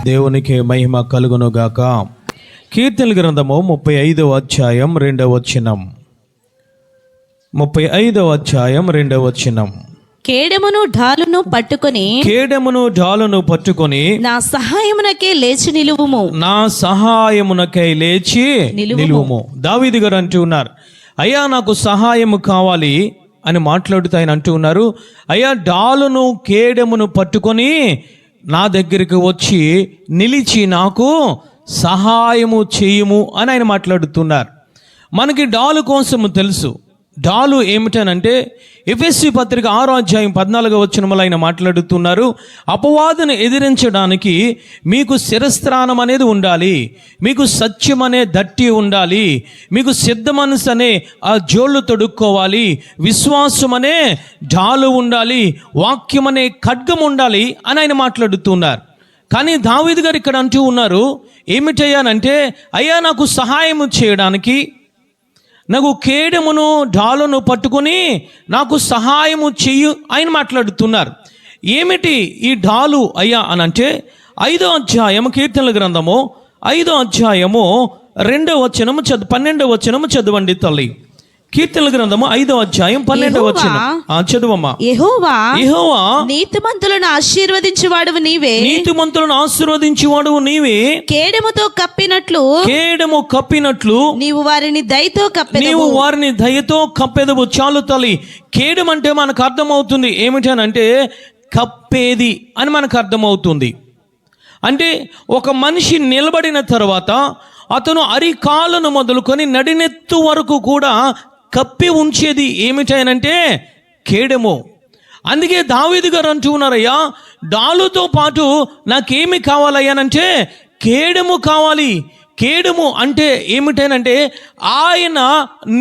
దేవునికి మహిమ కలుగును గాక. కీర్తనల గ్రంథము 35వ అధ్యాయం 2వ వచనం. 35వ అధ్యాయం 2వ వచనం. కేడెమును ఢాలును పట్టుకొని నా సహాయమునకే లేచి నిలువుము. దావీదు గారు అంటూ ఉన్నారు, అయ్యా నాకు సహాయము కావాలి అని మాట్లాడుతూ ఆయన అంటూ ఉన్నారు, అయ్యా డాలును కేడెమును పట్టుకొని నా దగ్గరికి వచ్చి నిలిచి నాకు సహాయము చేయుము అని ఆయన మాట్లాడుతున్నారు. మనకి డాలు కోసము తెలుసు. డాలు ఏమిటనంటే ఎఫెసీ పత్రిక 6వ అధ్యాయం 14వ వచనములో ఆయన మాట్లాడుతున్నారు, అపవాదును ఎదిరించడానికి మీకు శిరస్త్రాణం అనేది ఉండాలి, మీకు సత్యం అనే దట్టి ఉండాలి, మీకు సిద్ధ మనసు అనే ఆ జోళ్ళు తొడుక్కోవాలి, విశ్వాసం అనే డాలు ఉండాలి, వాక్యం అనే ఖడ్గం ఉండాలి అని ఆయన మాట్లాడుతున్నారు. కానీ దావీదు గారు ఇక్కడ అంటూ ఉన్నారు, ఏమిటయ్యానంటే అయ్యా నాకు సహాయం చేయడానికి నాకు కేడెమును డాలును పట్టుకొని నాకు సహాయము చెయ్యు ఆయన మాట్లాడుతున్నారు. ఏమిటి ఈ డాలు అయ్యా అని అంటే 5వ అధ్యాయము కీర్తనల గ్రంథము 5వ అధ్యాయము 2వ వచనము 12వ వచనము చదవండి తల్లి. కీర్తనల గ్రంథము 5వ అధ్యాయం 12వ వచనం చదువమ్మా. యెహోవా నీతిమంతులను ఆశీర్వదించువాడువు నీవే, కేడెముతో కప్పినట్లు నీవు వారిని దయతో కప్పెదవు. చాలు తల్లి. కేడెం అంటే మనకు అర్థమవుతుంది ఏమిటనంటే కప్పేది అని మనకు అర్థమవుతుంది. అంటే ఒక మనిషి నిలబడిన తర్వాత అతను అరికాలను మొదలుకొని నడినెత్తు వరకు కూడా కప్పి ఉంచేది ఏమిటనంటే కేడెము. అందుకే దావీదు గారు అంటూ ఉన్నారయ్యా డాలుతో పాటు నాకేమి కావాలయ్యానంటే కేడెము కావాలి. కేడెము అంటే ఏమిటనంటే ఆయన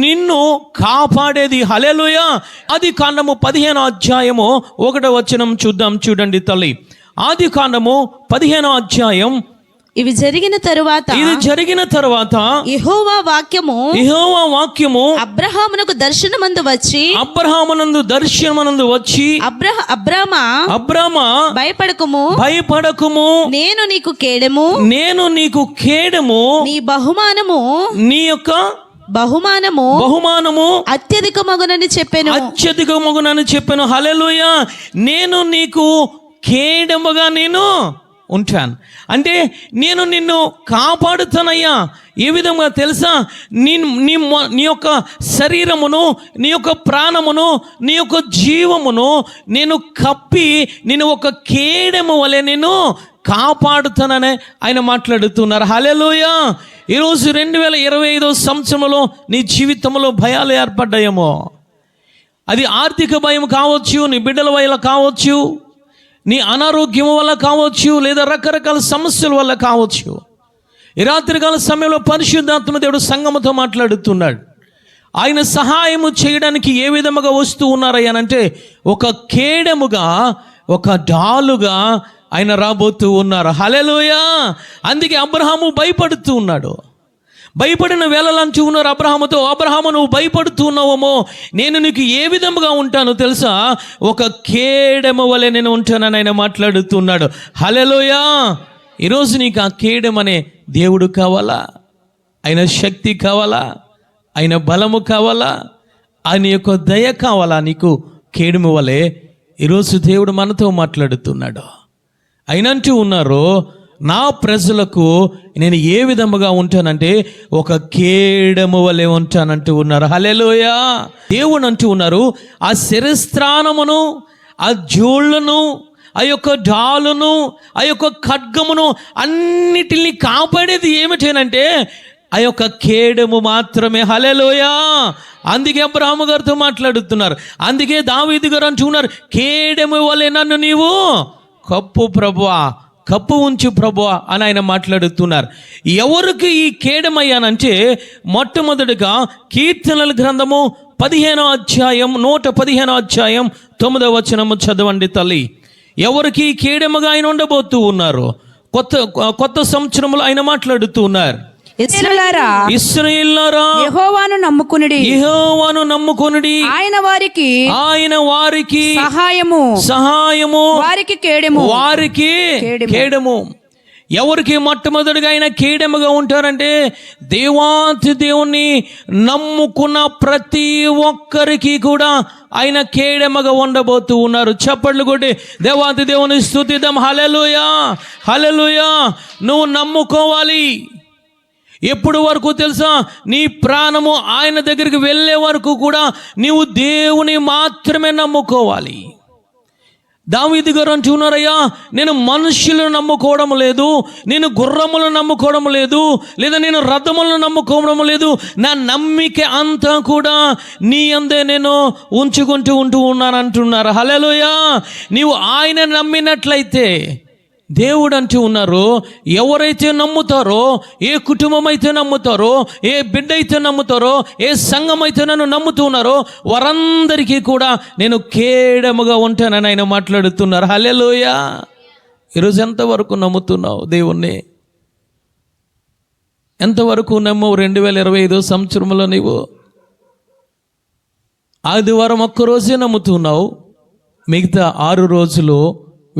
నిన్ను కాపాడేది. హల్లెలూయా. ఆది కాండము 15వ అధ్యాయము 1వ వచనం చూద్దాం. చూడండి తల్లి. ఆది కాండము 15వ అధ్యాయం. ఇది జరిగిన తరువాత యెహోవా వాక్యము అబ్రహామునకు దర్శనమందు వచ్చి అబ్రామా భయపడకుము నేను నీకు కేడెము నీ బహుమానము అత్యధికమగునని చెప్పెను. హల్లెలూయా. నేను నీకు కేడెముగా ఉంటాను అంటే నేను నిన్ను కాపాడుతానయ్యా. ఏ విధంగా తెలుసా? నీ యొక్క శరీరమును, నీ యొక్క ప్రాణమును, నీ యొక్క జీవమును నేను కప్పి నేను ఒక కేడెము వలె నేను కాపాడుతానని ఆయన మాట్లాడుతున్నారు. హల్లెలూయా. ఈరోజు 2025 సంవత్సరంలో నీ జీవితంలో భయాలు ఏర్పడ్డాయేమో. అది ఆర్థిక భయం కావచ్చు, నీ బిడ్డల వల్ల కావచ్చు, నీ అనారోగ్యం వల్ల కావచ్చు, లేదా రకరకాల సమస్యల వల్ల కావచ్చు. ఈ రాత్రికాల సమయంలో పరిశుద్ధాత్మ దేవుడు సంఘముతో మాట్లాడుతున్నాడు. ఆయన సహాయము చేయడానికి ఏ విధముగా వస్తూ ఉన్నారయ్యానంటే ఒక కేడెముగా, ఒక డాలుగా ఆయన రాబోతూ ఉన్నారు. హల్లెలూయా. అందుకే అబ్రహాము భయపడుతూ ఉన్నాడు. భయపడిన వేళలంటూ ఉన్నారు అబ్రహాముతో, అబ్రహాము నువ్వు భయపడుతూ ఉన్నావేమో, నేను నీకు ఏ విధముగా ఉంటానో తెలుసా? ఒక కేడెము వలె నేను ఉంటానని ఆయన మాట్లాడుతున్నాడు. హల్లెలూయా. ఈరోజు నీకు ఆ కేడెం అనే దేవుడు కావాలా? ఆయన శక్తి కావాలా? ఆయన బలము కావాలా? ఆయన యొక్క దయ కావాలా? నీకు కేడెము వలె ఈరోజు దేవుడు మనతో మాట్లాడుతున్నాడు. అయినంటూ ఉన్నారు, నా ప్రజలకు నేను ఏ విధముగా ఉంటానంటే ఒక కేడెము వలె ఉంటానంటూ ఉన్నారు. హల్లెలూయా. దేవుడు అంటూ ఉన్నారు, ఆ శిరస్త్రాణమును, ఆ జోళ్ళను, ఆ యొక్క డాలును, ఆ యొక్క ఖడ్గమును అన్నిటిని కాపాడేది ఏమిటేనంటే ఆ యొక్క కేడెము మాత్రమే. హల్లెలూయా. అందుకే అబ్రహాము గారితో మాట్లాడుతున్నారు. అందుకే దావీదు గారు అంటున్నారు, కేడెము వలె నన్ను నీవు కప్పు ప్రభువా, కప్పు ఉంచు ప్రభువా అని ఆయన మాట్లాడుతున్నారు. ఎవరికి ఈ కేడమయ్యానంటే మొట్టమొదటిగా కీర్తనల గ్రంథము 15వ అధ్యాయం 115వ అధ్యాయం 9వ వచనము చదవండి తల్లి. ఎవరికి కేడెముగా ఆయన ఉండబోతూ ఉన్నారు? కొత్త సంవత్సరంలో ఆయన మాట్లాడుతూ ఉన్నారు. ఇశ్రాయేలులారా యెహోవాను నమ్ముకొనుడి, ఆయన వారికి సహాయము, వారికి కేడెము. ఎవరికి మొట్టమొదటిగా ఆయన కేడెముగా ఉంటారంటే దేవాతి దేవుణ్ణి నమ్ముకున్న ప్రతి ఒక్కరికి కూడా ఆయన కేడెమగా ఉండబోతూ ఉన్నారు. చప్పట్లు కొట్టి దేవాతి దేవుని స్తుతిద్దాం. హల్లెలూయా, హల్లెలూయా. నువ్వు నమ్ముకోవాలి. ఎప్పుడు వరకు తెలుసా? నీ ప్రాణము ఆయన దగ్గరికి వెళ్ళే వరకు కూడా నీవు దేవుని మాత్రమే నమ్ముకోవాలి. దావీదు గారు అంటున్నారయ్యా, నేను మనుషులను నమ్ముకోవడం లేదు, నేను గుర్రములను నమ్ముకోవడం లేదు, లేదా నేను రథములను నమ్ముకోవడం లేదు, నా నమ్మిక అంతా కూడా నీ అందే నేను ఉంచుకుంటూ ఉన్నాను అంటున్నారు. హల్లెలూయా. నీవు ఆయన నమ్మినట్లయితే దేవుడు అంటూ ఉన్నారు, ఎవరైతే నమ్ముతారో, ఏ కుటుంబం అయితే నమ్ముతారో, ఏ బిడ్డ అయితే నమ్ముతారో, ఏ సంఘం అయితే నన్ను నమ్ముతూ ఉన్నారో వారందరికీ కూడా నేను కేడముగా ఉంటానని ఆయన మాట్లాడుతున్నారు. హల్లెలూయా. ఈరోజు ఎంతవరకు నమ్ముతున్నావు దేవుణ్ణి? ఎంతవరకు నమ్మవు? 2025 సంవత్సరంలో నీవు ఆదివారం ఒక్కరోజే నమ్ముతున్నావు, మిగతా 6 రోజులు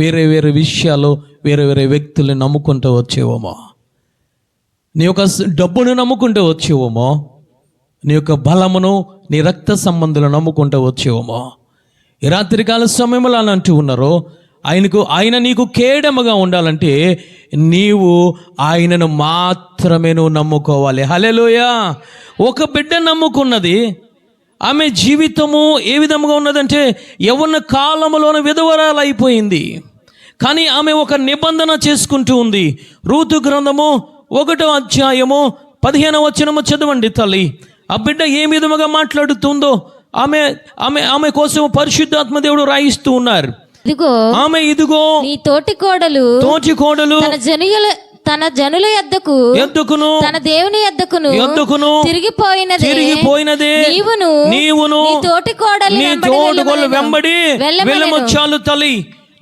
వేరే వేరే విషయాలు వేరే వేరే వ్యక్తుల్ని నమ్ముకుంటూ వచ్చేవేమో. నీ యొక్క డబ్బును నమ్ముకుంటూ వచ్చేవేమో, నీ యొక్క బలమును, నీ రక్త సంబంధులను నమ్ముకుంటూ వచ్చేవేమో. ఈ రాత్రికాల సమయంలో అని అంటూ ఉన్నారు, ఆయన నీకు కేడముగా ఉండాలంటే నీవు ఆయనను మాత్రమే నువ్వు నమ్ముకోవాలి. హల్లెలూయా. ఒక బిడ్డ నమ్ముకున్నది, ఆమె జీవితము ఏ విధంగా ఉన్నదంటే యవ్వన కాలంలోన విధవరాలు అయిపోయింది. కానీ ఆమె ఒక నిబంధన చేసుకుంటూ ఉంది. రూతు గ్రంథము 1వ అధ్యాయము 15వ వచనము చదవండి తల్లి. ఆ బిడ్డ ఏ విధముగా మాట్లాడుతుందో ఆమె ఆమె ఆమె కోసం పరిశుద్ధాత్మ దేవుడు రాయిస్తూ ఉన్నారు. ఇదిగో నీ తోటి కోడలు తన జనుల యొద్దకును తన దేవుని యొద్దకును తిరిగిపోయినదే నీవును నీ తోటి కోడలు వెంబడి వెళ్ళము. చాలు తల్లి.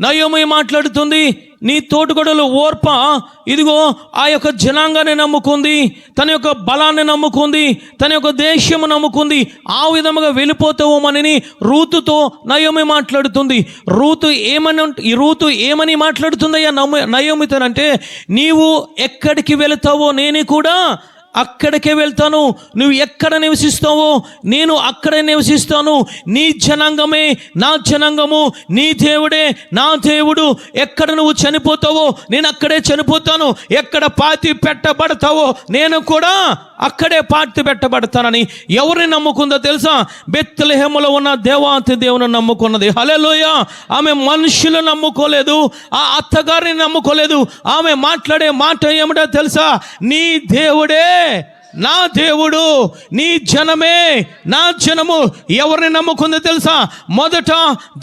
నయోమి మాట్లాడుతుంది, నీ తోటికోడలు ఓర్ప ఇదిగో ఆ యొక్క జనాంగాన్ని నమ్ముకుంది, తన యొక్క బలాన్ని నమ్ముకుంది, తన యొక్క దేశము నమ్ముకుంది, ఆ విధముగా వెళ్ళిపోతావోమని రూతుతో నయోమి మాట్లాడుతుంది. రూతు ఏమని మాట్లాడుతుందయ్యా నయోమితోనంటే, నీవు ఎక్కడికి వెళతావో నేను కూడా అక్కడికే వెళ్తాను, నువ్వు ఎక్కడ నివసిస్తావో నేను అక్కడే నివసిస్తాను, నీ జనాంగమే నా జనాంగము, నీ దేవుడే నా దేవుడు. ఎక్కడ నువ్వు చనిపోతావో నేను అక్కడే చనిపోతాను, ఎక్కడ పాతి పెట్టబడతావో నేను కూడా అక్కడే పాతి పెట్టబడతానని ఎవరిని నమ్ముకుందో తెలుసా? బెత్లెహేములో ఉన్న దేవాతి దేవుని నమ్ముకున్నది. హల్లెలూయా. ఆమె మనుషులు నమ్ముకోలేదు, ఆ అత్తగారిని నమ్ముకోలేదు. ఆమె మాట్లాడే మాట ఏమిటో తెలుసా? నీ దేవుడే నా దేవుడు, నీ జనమే నా జనము. ఎవరిని నమ్ముకుంది తెలుసా? మొదట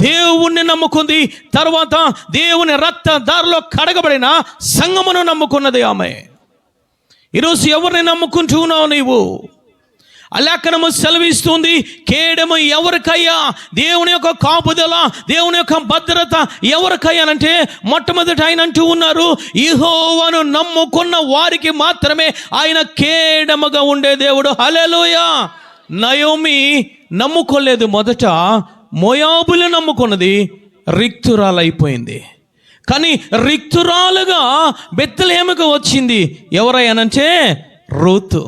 దేవుణ్ణి నమ్ముకుంది, తర్వాత దేవుని రక్త దారిలో కడగబడిన సంఘమును నమ్ముకున్నది ఆమె. ఈరోజు ఎవరిని నమ్ముకుంటున్నావు నీవు? లేఖనము సెలవిస్తుంది, కేడము ఎవరికయ్యా? దేవుని యొక్క కాపుదల, దేవుని యొక్క భద్రత ఎవరికయ్యానంటే మొట్టమొదటి ఆయన అంటూ ఉన్నారు, యెహోవాను నమ్ముకున్న వారికి మాత్రమే ఆయన కేడముగా ఉండే దేవుడు. హల్లెలూయా. నయోమి నమ్ముకోలేదు, మొదట మోయాబులు నమ్ముకున్నది, రిక్తురాలైపోయింది. కానీ రిక్తురాలుగా బెత్లెహేముకు వచ్చింది ఎవరయ్యానంటే రూతు.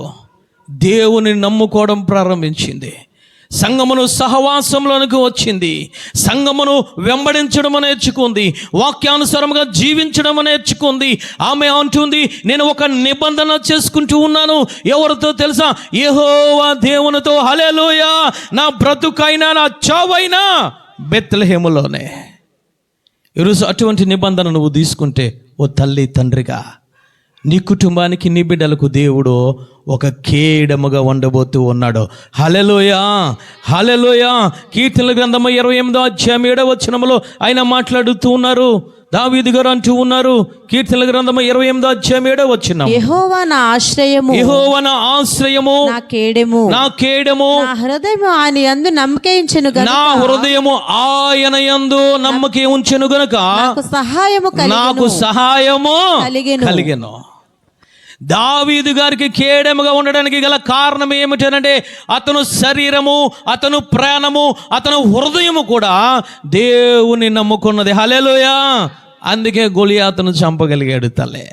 దేవుని నమ్ముకోవడం ప్రారంభించింది, సంఘమును సహవాసంలోనికి వచ్చింది, సంఘమును వెంబడించడం నేర్చుకుంది, వాక్యానుసారంగా జీవించడం నేర్చుకుంది. ఆమె అంటుంది, నేను ఒక నిబంధన చేసుకుంటూ ఉన్నాను. ఎవరితో తెలుసా? యెహోవా దేవునితో. హల్లెలూయా. నా బ్రతుకైనా నా చావైనా బెత్లెహేములోనే. ఈరోజు అటువంటి నిబంధన నువ్వు తీసుకుంటే ఓ తల్లి తండ్రిగా నీ కుటుంబానికి, నీ బిడ్డలకు దేవుడు ఒక కేడముగా ఉండబోతూ ఉన్నాడు. హల్లెలూయా, హల్లెలూయా. కీర్తనల గ్రంథము 28వ అధ్యాయం 7వ వచనములో ఆయన మాట్లాడుతూ ఉన్నారు. దావీదు గారు అంటూ ఉన్నారు, కీర్తనల గ్రంథము 28వ అధ్యాయం 7వ వచనం, యెహోవా నా ఆశ్రయము, యెహోవా నా ఆశ్రయము, నా కేడెము, నా కేడెము, నా హృదయము ఆయన యందు నమ్మకయించెను గనుక, నా హృదయము ఆయన యందు నమ్మకం ఉంచెను గనుక నాకు సహాయము కలిగెను. దావీదు గారికి కేడముగా ఉండడానికి గల కారణం ఏమిటంటే అతను శరీరము, అతను ప్రాణము, అతను హృదయము కూడా దేవుని నమ్ముకున్నది. హల్లెలూయా. అందుకే గొలియాతును చంపగలిగాడు తల్లే.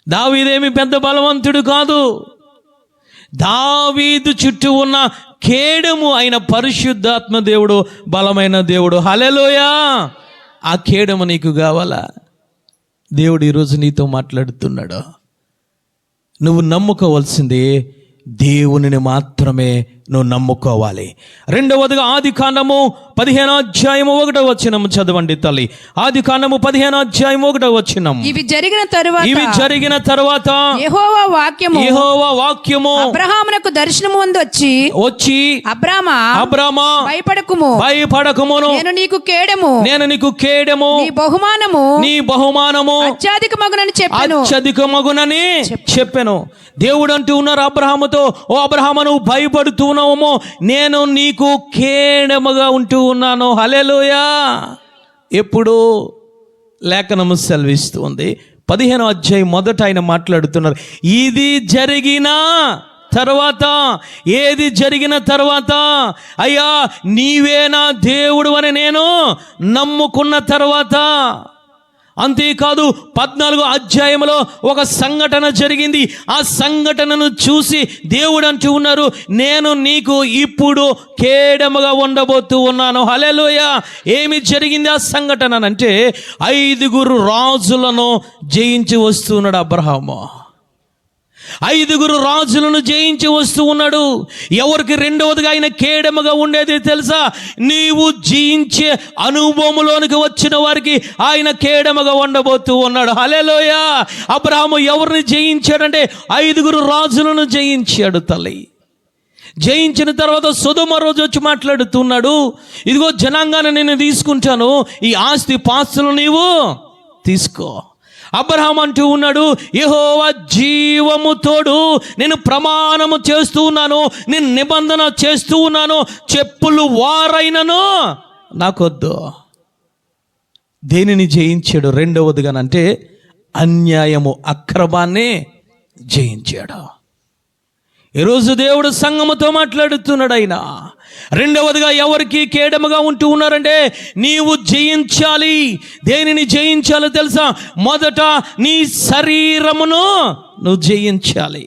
దావీదేమి పెద్ద బలవంతుడు కాదు. దావీదు చుట్టూ ఉన్న కేడము అయిన పరిశుద్ధాత్మ దేవుడు బలమైన దేవుడు. హల్లెలూయా. ఆ కేడము నీకు కావాలా? దేవుడు ఈరోజు నీతో మాట్లాడుతున్నాడు. నువ్వు నమ్ముకోవాల్సింది దేవునిని మాత్రమే నువ్వు నమ్ముకోవాలి. రెండవదిగా ఆదికాండము 15:1 చదవండి తల్లి. ఆదికాండము 15:1. ఇవి జరిగిన తరువాత యెహోవా వాక్యము అబ్రహామునకు దర్శనము వచ్చి అబ్రామా భయపడకుము, నేను నీకు కేడము నీ బహుమానము అత్యధికమగునని చెప్పెను. దేవుడు అంటూ ఉన్నారు అబ్రహాముతో, ఓ అబ్రహాము నువ్వు భయపడుతున్నావేమో, నేను నీకు కేడముగా ఉంటూ ఉన్నాను. హల్లెలూయా. ఎప్పుడు లేఖనము సెలవిస్తుంది 15వ అధ్యాయం మొదట ఆయన మాట్లాడుతున్నారు. ఇది జరిగిన తర్వాత, ఏది జరిగిన తర్వాత, అయ్యా నీవే నా దేవుడు అని నేను నమ్ముకున్న తర్వాత. అంతేకాదు 14వ అధ్యాయంలో ఒక సంఘటన జరిగింది. ఆ సంఘటనను చూసి దేవుడు అంటూ ఉన్నారు, నేను నీకు ఇప్పుడు కేడముగా ఉండబోతూ ఉన్నాను. హల్లెలూయా. ఏమి జరిగింది ఆ సంఘటన అంటే 5 రాజులను జయించి వస్తున్నాడు అబ్రహాము. 5 రాజులను జయించి వస్తూ ఉన్నాడు. ఎవరికి రెండవదిగా ఆయన కేడముగా ఉండేది తెలుసా? నీవు జయించే అనుభవంలోనికి వచ్చిన వారికి ఆయన కేడముగా ఉండబోతూ ఉన్నాడు. హల్లెలూయా. అబ్రహాము ఎవరిని జయించాడంటే 5 రాజులను జయించాడు తల్లి. జయించిన తర్వాత సొదొమ రోజు వచ్చి మాట్లాడుతున్నాడు, ఇదిగో జనాంగాన్ని నేను తీసుకుంటాను, ఈ ఆస్తి పాస్తులు నీవు తీసుకో. అబ్రహాం అంటూ ఉన్నాడు, యెహోవా జీవము తోడు నేను ప్రమాణము చేస్తూ ఉన్నాను, నేను నిబంధన చేస్తూ ఉన్నాను, చెప్పులు వారైనను నాకొద్దు. దేనిని జయించాడు రెండవదిగానంటే అన్యాయము అక్రమాన్ని జయించాడు. ఈరోజు దేవుడు సంఘముతో మాట్లాడుతున్నాడు. ఆయన రెండవదిగా ఎవరికి కేడముగా ఉంటూ ఉన్నారంటే నీవు జయించాలి. దేనిని జయించాలో తెలుసా? మొదట నీ శరీరమును నువ్వు జయించాలి.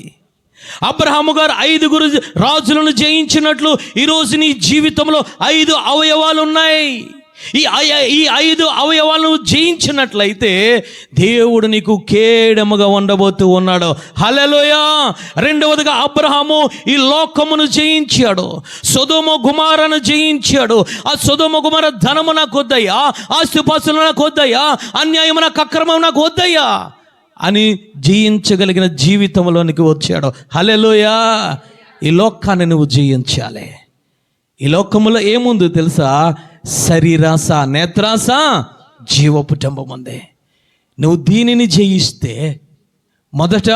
అబ్రహాము గారు 5 రాజులను జయించినట్లు ఈరోజు నీ జీవితంలో 5 అవయవాలు ఉన్నాయి. ఈ 5 అవయవాలను జయించినట్లయితే దేవుడు నీకు కేడముగా ఉండబోతూ ఉన్నాడు. హల్లెలూయా. రెండవదిగా అబ్రహాము ఈ లోకమును జయించాడు, సొదొమ గుమారను జయించాడు. ఆ సొదొమ గుమార ధనము నాకు వద్దయ్యా, ఆస్తిపాస్తులు నాకు వద్దయ్యా, అన్యాయం నాకు, అక్రమం నాకు వద్దయ్యా అని జయించగలిగిన జీవితంలోనికి వచ్చాడు. హల్లెలూయా. ఈ లోకాన్ని నువ్వు జయించాలి. ఈ లోకములో ఏముంది తెలుసా? శరీరాస, నేత్రాస, జీవపుటంబం ఉంది. నువ్వు దీనిని జయిస్తే, మొదట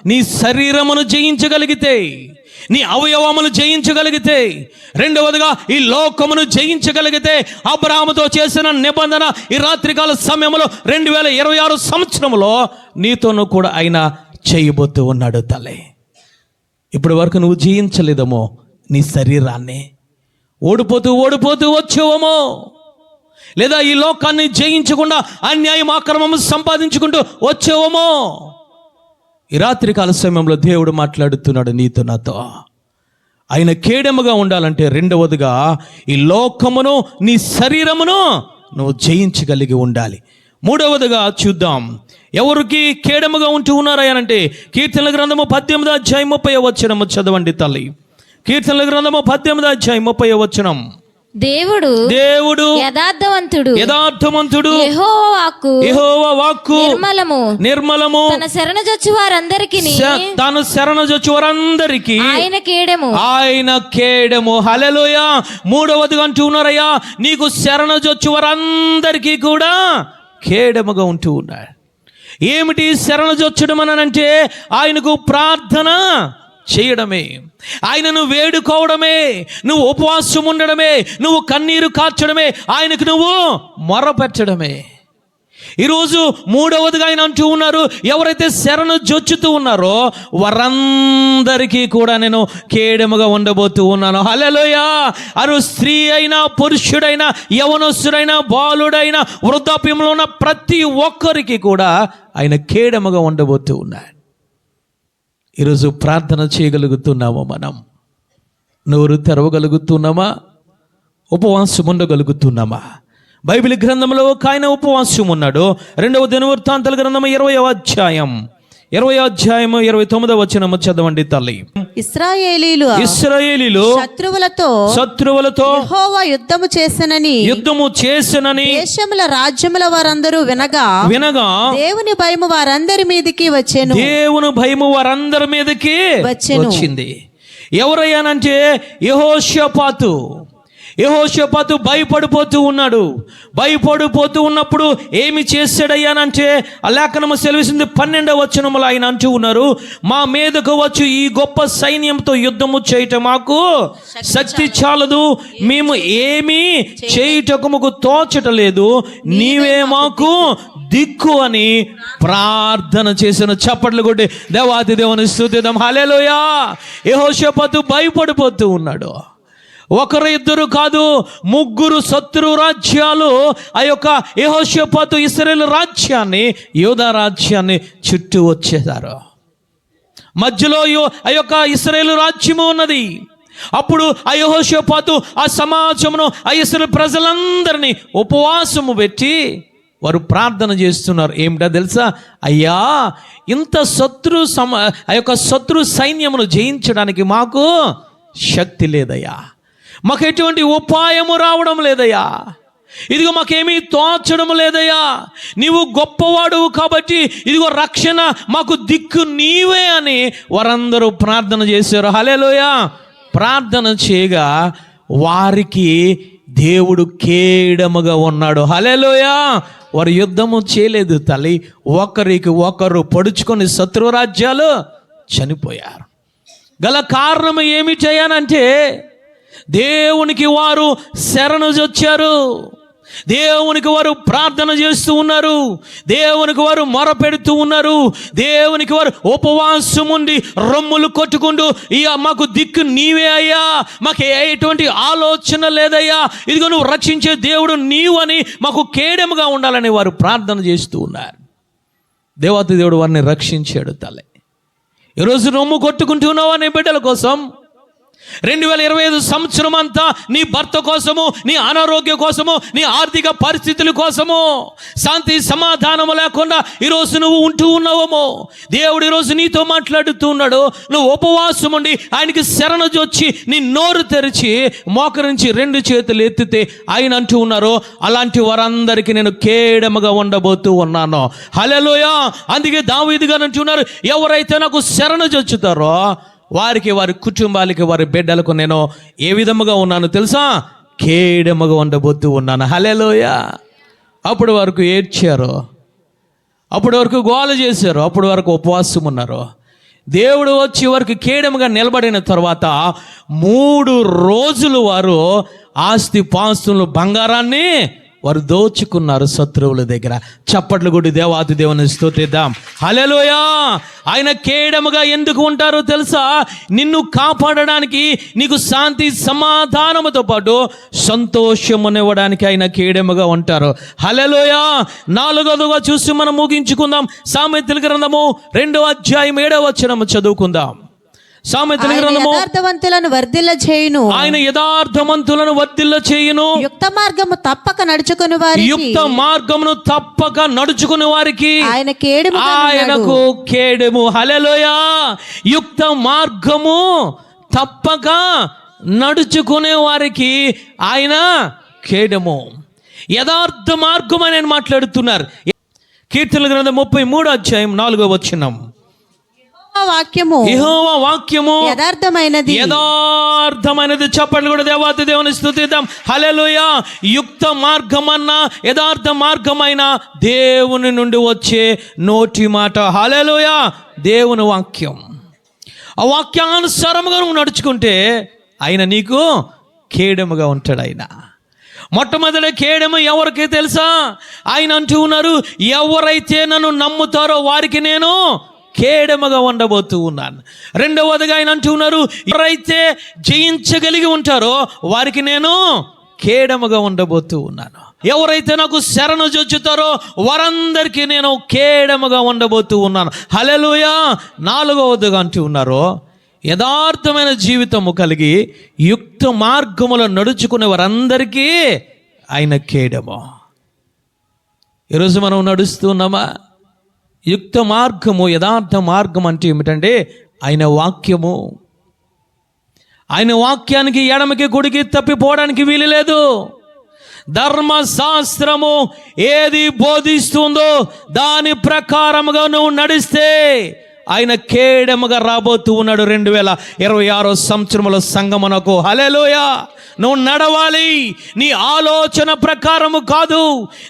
నీ శరీరమును జయించగలిగితే, నీ అవయవములు జయించగలిగితే, రెండవదిగా ఈ లోకమును జయించగలిగితే, అబ్రహాముతో చేసిన నిబంధన ఈ రాత్రికాల సమయంలో 2026 సంవత్సరంలో నీతోనూ కూడా ఆయన చేయబోతూ ఉన్నాడు తల్లి. ఇప్పటి వరకు నువ్వు జయించలేదేమో నీ శరీరాన్ని, ఓడిపోతూ వచ్చేవేమో, లేదా ఈ లోకాన్ని జయించకుండా అన్యాయం అక్రమము సంపాదించుకుంటూ వచ్చేవేమో. ఈ రాత్రికాల సమయంలో దేవుడు మాట్లాడుతున్నాడు నీతో, నాతో. ఆయన కేడముగా ఉండాలంటే రెండవదిగా ఈ లోకమును, నీ శరీరమును నువ్వు జయించగలిగి ఉండాలి. మూడవదిగా చూద్దాం, ఎవరికి కేడముగా ఉంటూ ఉన్నారనంటే కీర్తనల గ్రంథము 18:30 చదవండి తల్లి. కీర్తనల గ్రంథము 18:30. దేవుడు యథార్థవంతుడు, యెహోవా వాక్కు నిర్మలము, తన శరణజొచ్చు వారందరికీ ఆయన కేడము. హల్లెలూయా. మూడవదిగా అంటూ ఉన్నారయ్యా, నీకు శరణజొచ్చు వారందరికీ కూడా కేడముగా ఉంటూ ఉన్నాడు. ఏమిటి శరణజొచ్చడం అనంటే ఆయనకు ప్రార్థన చేయడమే, ఆయనను వేడుకోవడమే, నువ్వు ఉపవాసం ఉండడమే, నువ్వు కన్నీరు కార్చడమే, ఆయనకు నువ్వు మొరపెట్టడమే. ఈరోజు మూడవదిగా ఆయన అంటూ ఉన్నారు, ఎవరైతే శరణు జొచ్చుతూ ఉన్నారో వారందరికీ కూడా నేను కేడెముగా ఉండబోతూ ఉన్నాను. హల్లెలూయా. అరు స్త్రీ అయినా, పురుషుడైనా, యవనస్తుడైనా, బాలుడైనా, వృద్ధాప్యంలో ఉన్న ప్రతి ఒక్కరికి కూడా ఆయన కేడెముగా ఉండబోతూ ఉన్నాడు. ఈరోజు ప్రార్థన చేయగలుగుతున్నామా? మనం నోరు తెరవగలుగుతున్నామా? ఉపవాసం ఉండగలుగుతున్నామా? బైబిల్ గ్రంథంలో ఒక ఆయన ఉపవాసం ఉన్నాడు. 2వ దినవృత్తాంతాల గ్రంథం 20వ అధ్యాయం 29వ వచనం చదవండి తల్లి. ఇశ్రాయేలీలు శత్రువులతో యెహోవా యుద్ధము చేసెనని దేశముల రాజ్యముల వారందరూ వినగా దేవుని భయము వారందరి మీదకి వచ్చెను. దేవుని భయము వారందరి మీదకి వచ్చింది. ఎవరయ్యానంటే యెహోషాపాతు భయపడిపోతూ ఉన్నాడు. భయపడిపోతూ ఉన్నప్పుడు ఏమి చేశాడయ్యానంటే ఆ లేఖనము సెలవిస్తుంది 12వ వచనములో ఆయన అంటూ ఉన్నారు, మా మీదకు వచ్చి ఈ గొప్ప సైన్యంతో యుద్ధము చేయటం మాకు శక్తి చాలదు, మేము ఏమీ చేయటకు మాకు తోచటలేదు, నీవే మాకు దిక్కు అని ప్రార్థన చేసిన. చప్పట్లు కొట్టి దేవాది దేవుని స్తుతిద్దాం. హల్లెలూయా. యెహోషాపాతు భయపడిపోతూ ఉన్నాడు. ఒకరు ఇద్దరు కాదు, 3 శత్రు రాజ్యాలు ఆ యొక్క యెహోషాపాతు ఇశ్రాయేలు రాజ్యాన్ని, యూదా రాజ్యాన్ని చుట్టూ వచ్చేశారు. మధ్యలో ఆ యొక్క ఇశ్రాయేలు రాజ్యము ఉన్నది. అప్పుడు ఆ యెహోషాపాతు ఆ సమాజమును, ఆ ఇశ్రాయేలు ప్రజలందరినీ ఉపవాసము పెట్టి వారు ప్రార్థన చేస్తున్నారు. ఏమిటో తెలుసా? అయ్యా, ఇంత ఆ యొక్క శత్రు సైన్యమును జయించడానికి మాకు శక్తి లేదయ్యా, మాకు ఎటువంటి ఉపాయము రావడం లేదయ్యా, ఇదిగో మాకేమీ తోచడం లేదయ్యా, నీవు గొప్పవాడువు కాబట్టి ఇదిగో రక్షణ మాకు దిక్కు నీవే అని వారందరూ ప్రార్థన చేశారు. హల్లెలూయా. ప్రార్థన చేయగా వారికి దేవుడు కేడముగా ఉన్నాడు. హల్లెలూయా. వారు యుద్ధము చేయలేదు తల్లి, ఒకరికి ఒకరు పొడుచుకొని శత్రురాజ్యాలు చనిపోయారు. గల కారణం ఏమిటయ్యానంటే దేవునికి వారు శరణుజొచ్చారు, దేవునికి వారు ప్రార్థన చేస్తూ ఉన్నారు, దేవునికి వారు మొరపెడుతూ ఉన్నారు, దేవునికి వారు ఉపవాసం ఉండి రొమ్ములు కొట్టుకుంటూ మాకు దిక్కు నీవే అయ్యా, మాకు ఎటువంటి ఆలోచన లేదయ్యా, ఇదిగో నువ్వు రక్షించే దేవుడు నీవు అని మాకు కేడెముగా ఉండాలని వారు ప్రార్థన చేస్తూ ఉన్నారు. దేవాతి దేవుడు వారిని రక్షించాడు. తల్లి, ఈరోజు రొమ్ము కొట్టుకుంటున్నావా నీ బిడ్డల కోసం? 2025 సంవత్సరం అంతా నీ భర్త కోసము, నీ అనారోగ్య కోసము, నీ ఆర్థిక పరిస్థితుల కోసము శాంతి సమాధానము లేకుండా ఈరోజు నువ్వు ఉంటూ ఉన్నావేమో. దేవుడు ఈరోజు నీతో మాట్లాడుతూ ఉన్నాడు. నువ్వు ఉపవాసం ఉండి ఆయనకి శరణుజొచ్చి నీ నోరు తెరిచి మోకరించి 2 చేతులు ఎత్తితే ఆయన అంటూ ఉన్నారు, అలాంటి వారందరికీ నేను కేడముగా ఉండబోతూ ఉన్నాను. హల్లెలూయా. అందుకే దావీదు గారు అంటున్నారు, ఎవరైతే నాకు శరణుజొచ్చుతారో వారికి, వారి కుటుంబాలకి, వారి బిడ్డలకు నేను ఏ విధముగా ఉన్నాను తెలుసా? కేడముగా ఉండబోతూ ఉన్నాను. హల్లెలూయా. అప్పటి వరకు ఏడ్చారు, అప్పటి వరకు గోల చేశారు, అప్పటి వరకు ఉపవాసం ఉన్నారు. దేవుడు వచ్చి వారికి కేడముగా నిలబడిన తర్వాత 3 రోజులు వారు ఆస్తి పాస్తులు, బంగారాన్ని వారు దోచుకున్నారు శత్రువుల దగ్గర. చప్పట్లు కొట్టి దేవాది దేవుని స్తుతిద్దాం. హల్లెలూయా. ఆయన కేడముగా ఎందుకు ఉంటారో తెలుసా? నిన్ను కాపాడడానికి, నీకు శాంతి సమాధానముతో పాటు సంతోషమునివ్వడానికి ఆయన కేడముగా ఉంటారు. హల్లెలూయా. 4వదిగా చూసి మనం ముగించుకుందాం. సామెతల గ్రంథము 2వ అధ్యాయం 7వ వచనం చదువుకుందాం. సామెతల గ్రంథము యథార్థవంతులను వర్ధిల్ల చేయును, ఆయన యథార్థవంతులను వర్ధిల్ల చేయును, యుక్త మార్గము తప్పక నడుచుకుని వారికి, యుక్త మార్గమును తప్పక నడుచుకుని వారికి ఆయనకు కేడెము. హల్లెలూయా. యుక్త మార్గము తప్పక నడుచుకునే వారికి ఆయన కేడెము. యథార్థ మార్గం అని మాట్లాడుతున్నారు. కీర్తనల గ్రంథం 33వ అధ్యాయం 4వ వచనం. యెహోవా వాక్యము యథార్థమైనది. చప్పట్లు కూడా దేవాతి దేవుని స్తుతిద్దాం. హల్లెలూయా. యుక్త మార్గమన్నా యథార్థ మార్గమైన దేవుని నుండి వచ్చే నోటి మాట. హల్లెలూయా. దేవుని వాక్యం, ఆ వాక్యానుసారముగా నువ్వు నడుచుకుంటే ఆయన నీకు కేడముగా ఉంటాడు. ఆయన మొట్టమొదటి కేడెము ఎవరికి తెలుసా? ఆయన అంటూ ఉన్నారు, ఎవరైతే నన్ను నమ్ముతారో వారికి నేను కేడెముగా ఉండబోతూ ఉన్నాను. రెండవదిగా ఆయన అంటూ ఉన్నారు, ఎవరైతే జయించగలిగి ఉంటారో వారికి నేను కేడెముగా ఉండబోతూ ఉన్నాను. ఎవరైతే నాకు శరణు జొచ్చుతారో వారందరికీ నేను కేడెముగా ఉండబోతూ ఉన్నాను. హల్లెలూయా. నాలుగవదిగా అంటూ ఉన్నారు, యథార్థమైన జీవితము కలిగి యుక్త మార్గములో నడుచుకునే వారందరికీ ఆయన కేడెము. ఈరోజు మనం నడుస్తున్నామా? యుక్త మార్గము, యథార్థ మార్గం అంటే ఏమిటంటే ఆయన వాక్యము. ఆయన వాక్యానికి ఎడమకి కుడికి తప్పిపోవడానికి వీలు లేదు. ధర్మశాస్త్రము ఏది బోధిస్తుందో దాని ప్రకారముగా నువ్వు నడిస్తే ఆయన కేడెముగా రాబోతూ ఉన్నాడు 2026 సంవత్సరంలో సంగమనకు. హల్లెలూయా. నువ్వు నడవాలి. నీ ఆలోచన ప్రకారము కాదు,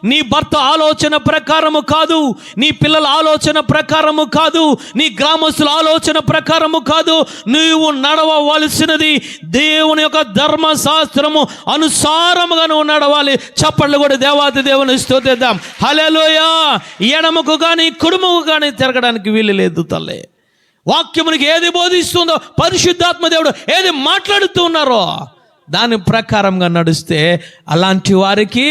నీ భర్త ఆలోచన ప్రకారము కాదు, నీ పిల్లల ఆలోచన ప్రకారము కాదు, నీ గ్రామస్తుల ఆలోచన ప్రకారము కాదు. నువ్వు నడవవలసినది దేవుని యొక్క ధర్మశాస్త్రము అనుసారముగా నువ్వు నడవాలి. చప్పట్లు కూడా దేవాది దేవుని స్తుతిద్దాం. హల్లెలూయా. ఎడమకు కానీ కుడిముకు కానీ తిరగడానికి వీలు లేదు తల్లి. వాక్యమునికి ఏది బోధిస్తుందో, పరిశుద్ధాత్మ దేవుడు ఏది మాట్లాడుతూ ఉన్నారో దాని ప్రకారంగా నడిస్తే అలాంటి వారికి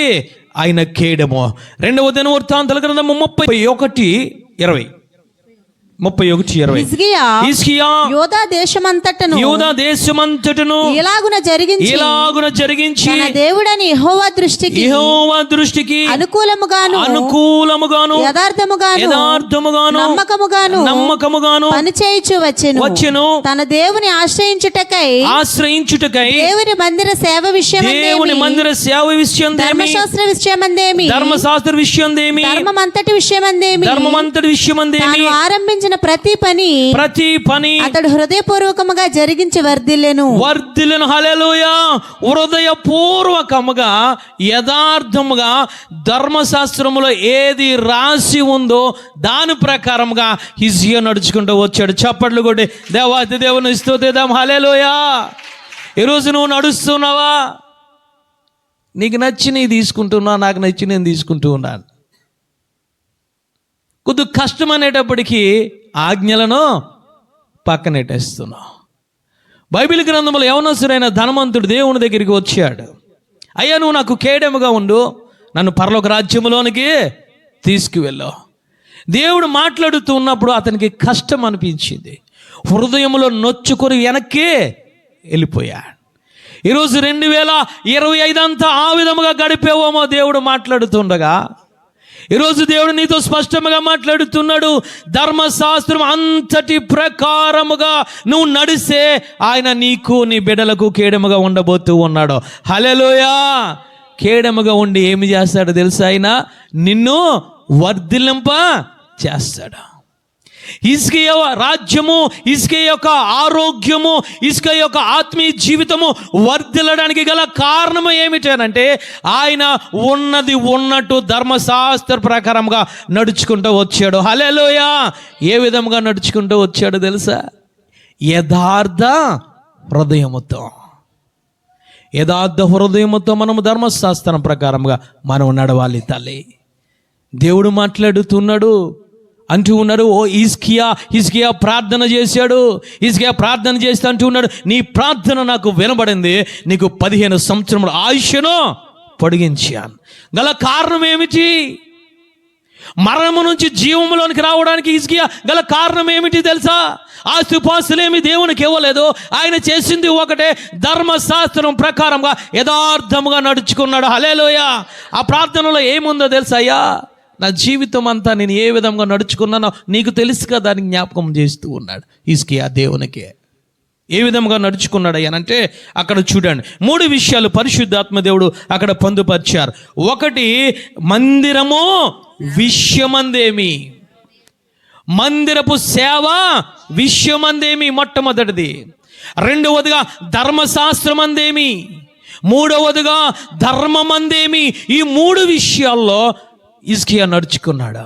ఆయన కేడెము. 2వ దినవృత్తాంతాల గ్రంథము 31:20. హిజ్కియా యూదా దేశమంతటను ఇలాగున జరిగించి తన దేవుడని యెహోవా దృష్టికి అనుకూలముగాను యథార్థముగాను నమ్మకముగాను పనిచేయుచు వచ్చెను. తన దేవుని ఆశ్రయించుటకై దేవుని మందిర సేవ విషయం ధర్మశాస్త్ర విషయమందేమి ధర్మమంతటి విషయమందేమి ఆరంభించిన ప్రతి పని అతడు హృదయపూర్వకముగా జరిగించి వర్ధిల్లెను. హల్లెలూయా. హృదయపూర్వకముగా యథార్థముగా ధర్మశాస్త్రములో ఏది రాసి ఉందో దాని ప్రకారముగా హిజ్కియా నడుచుకుంటూ వచ్చాడు. చప్పట్లు కొట్టి దేవాది దేవుని స్తుతిద్దాం. హల్లెలూయా. ఈరోజు నువ్వు నడుస్తున్నావా? నీకు నచ్చినవి తీసుకుంటున్నా, నాకు నచ్చి నేను తీసుకుంటూ ఉన్నాను. కొద్ది కష్టం అనేటప్పటికీ ఆజ్ఞలను పక్కనెట్టేస్తున్నావు. బైబిల్ గ్రంథంలో యవనస్తుడైన ధనవంతుడు దేవుని దగ్గరికి వచ్చాడు. అయ్యా, నువ్వు నాకు కేడెముగా ఉండు, నన్ను పరలోక రాజ్యములోనికి తీసుకువెళ్ళు. దేవుడు మాట్లాడుతూ ఉన్నప్పుడు అతనికి కష్టం అనిపించింది. హృదయంలో నొచ్చుకొని వెనక్కి వెళ్ళిపోయాడు. ఈరోజు 2025 అంతా ఆ విధముగా గడిపేవేమో దేవుడు మాట్లాడుతుండగా, ఈరోజు దేవుడు నీతో స్పష్టంగా మాట్లాడుతున్నాడు. ధర్మశాస్త్రం అంతటి ప్రకారముగా నువ్వు నడిస్తే ఆయన నీకు నీ బిడ్డలకు కేడెముగా ఉండబోతూ ఉన్నాడు. హల్లెలూయా. కేడెముగా ఉండి ఏమి చేస్తాడు తెలుసా? ఆయన నిన్ను వర్ధిల్లింప చేస్తాడు. హిజ్కియా రాజ్యము, హిజ్కియా యొక్క ఆరోగ్యము, హిజ్కియా యొక్క ఆత్మీయ జీవితము వర్ధిల్లడానికి గల కారణము ఏమిటంటే ఆయన ఉన్నది ఉన్నట్టు ధర్మశాస్త్ర ప్రకారంగా నడుచుకుంటూ వచ్చాడు. హల్లెలూయా. ఏ విధంగా నడుచుకుంటూ వచ్చాడు తెలుసా? యథార్థ హృదయముతో మనము ధర్మశాస్త్రం ప్రకారంగా మనం నడవాలి తల్లి. దేవుడు మాట్లాడుతున్నాడు. అంటూ ఉన్నారు, ఓ హిజ్కియా ప్రార్థన చేశాడు. హిజ్కియా ప్రార్థన చేస్తే అంటూ ఉన్నాడు, నీ ప్రార్థన నాకు వినబడింది, నీకు 15 సంవత్సరముల ఆయుష్ను పొడిగించాను. గల కారణం ఏమిటి? మరణము నుంచి జీవములోనికి రావడానికి హిజ్కియా గల కారణం ఏమిటి తెలుసా? ఆస్తిపాస్తులేమి దేవునికి ఇవ్వలేదు. ఆయన చేసింది ఒకటే, ధర్మశాస్త్రం ప్రకారంగా యథార్థముగా నడుచుకున్నాడు. హల్లెలూయా. ఆ ప్రార్థనలో ఏముందో తెలుసా? అయ్యా, నా జీవితం అంతా నేను ఏ విధంగా నడుచుకున్నానో నీకు తెలుసు కదా అని జ్ఞాపకం చేస్తూ ఉన్నాడు హిజ్కియా దేవునికి. ఏ విధంగా నడుచుకున్నాడు అయ్యానంటే అక్కడ చూడండి, 3 విషయాలు పరిశుద్ధాత్మ దేవుడు అక్కడ పొందుపరిచారు. ఒకటి, మందిరము విషయమందేమి, మందిరపు సేవ విషయమందేమి మొట్టమొదటిది. రెండవదిగా ధర్మశాస్త్రమందేమి, మూడవదిగా ధర్మమందేమి. ఈ 3 విషయాల్లో హిజ్కియా నడుచుకున్నాడు.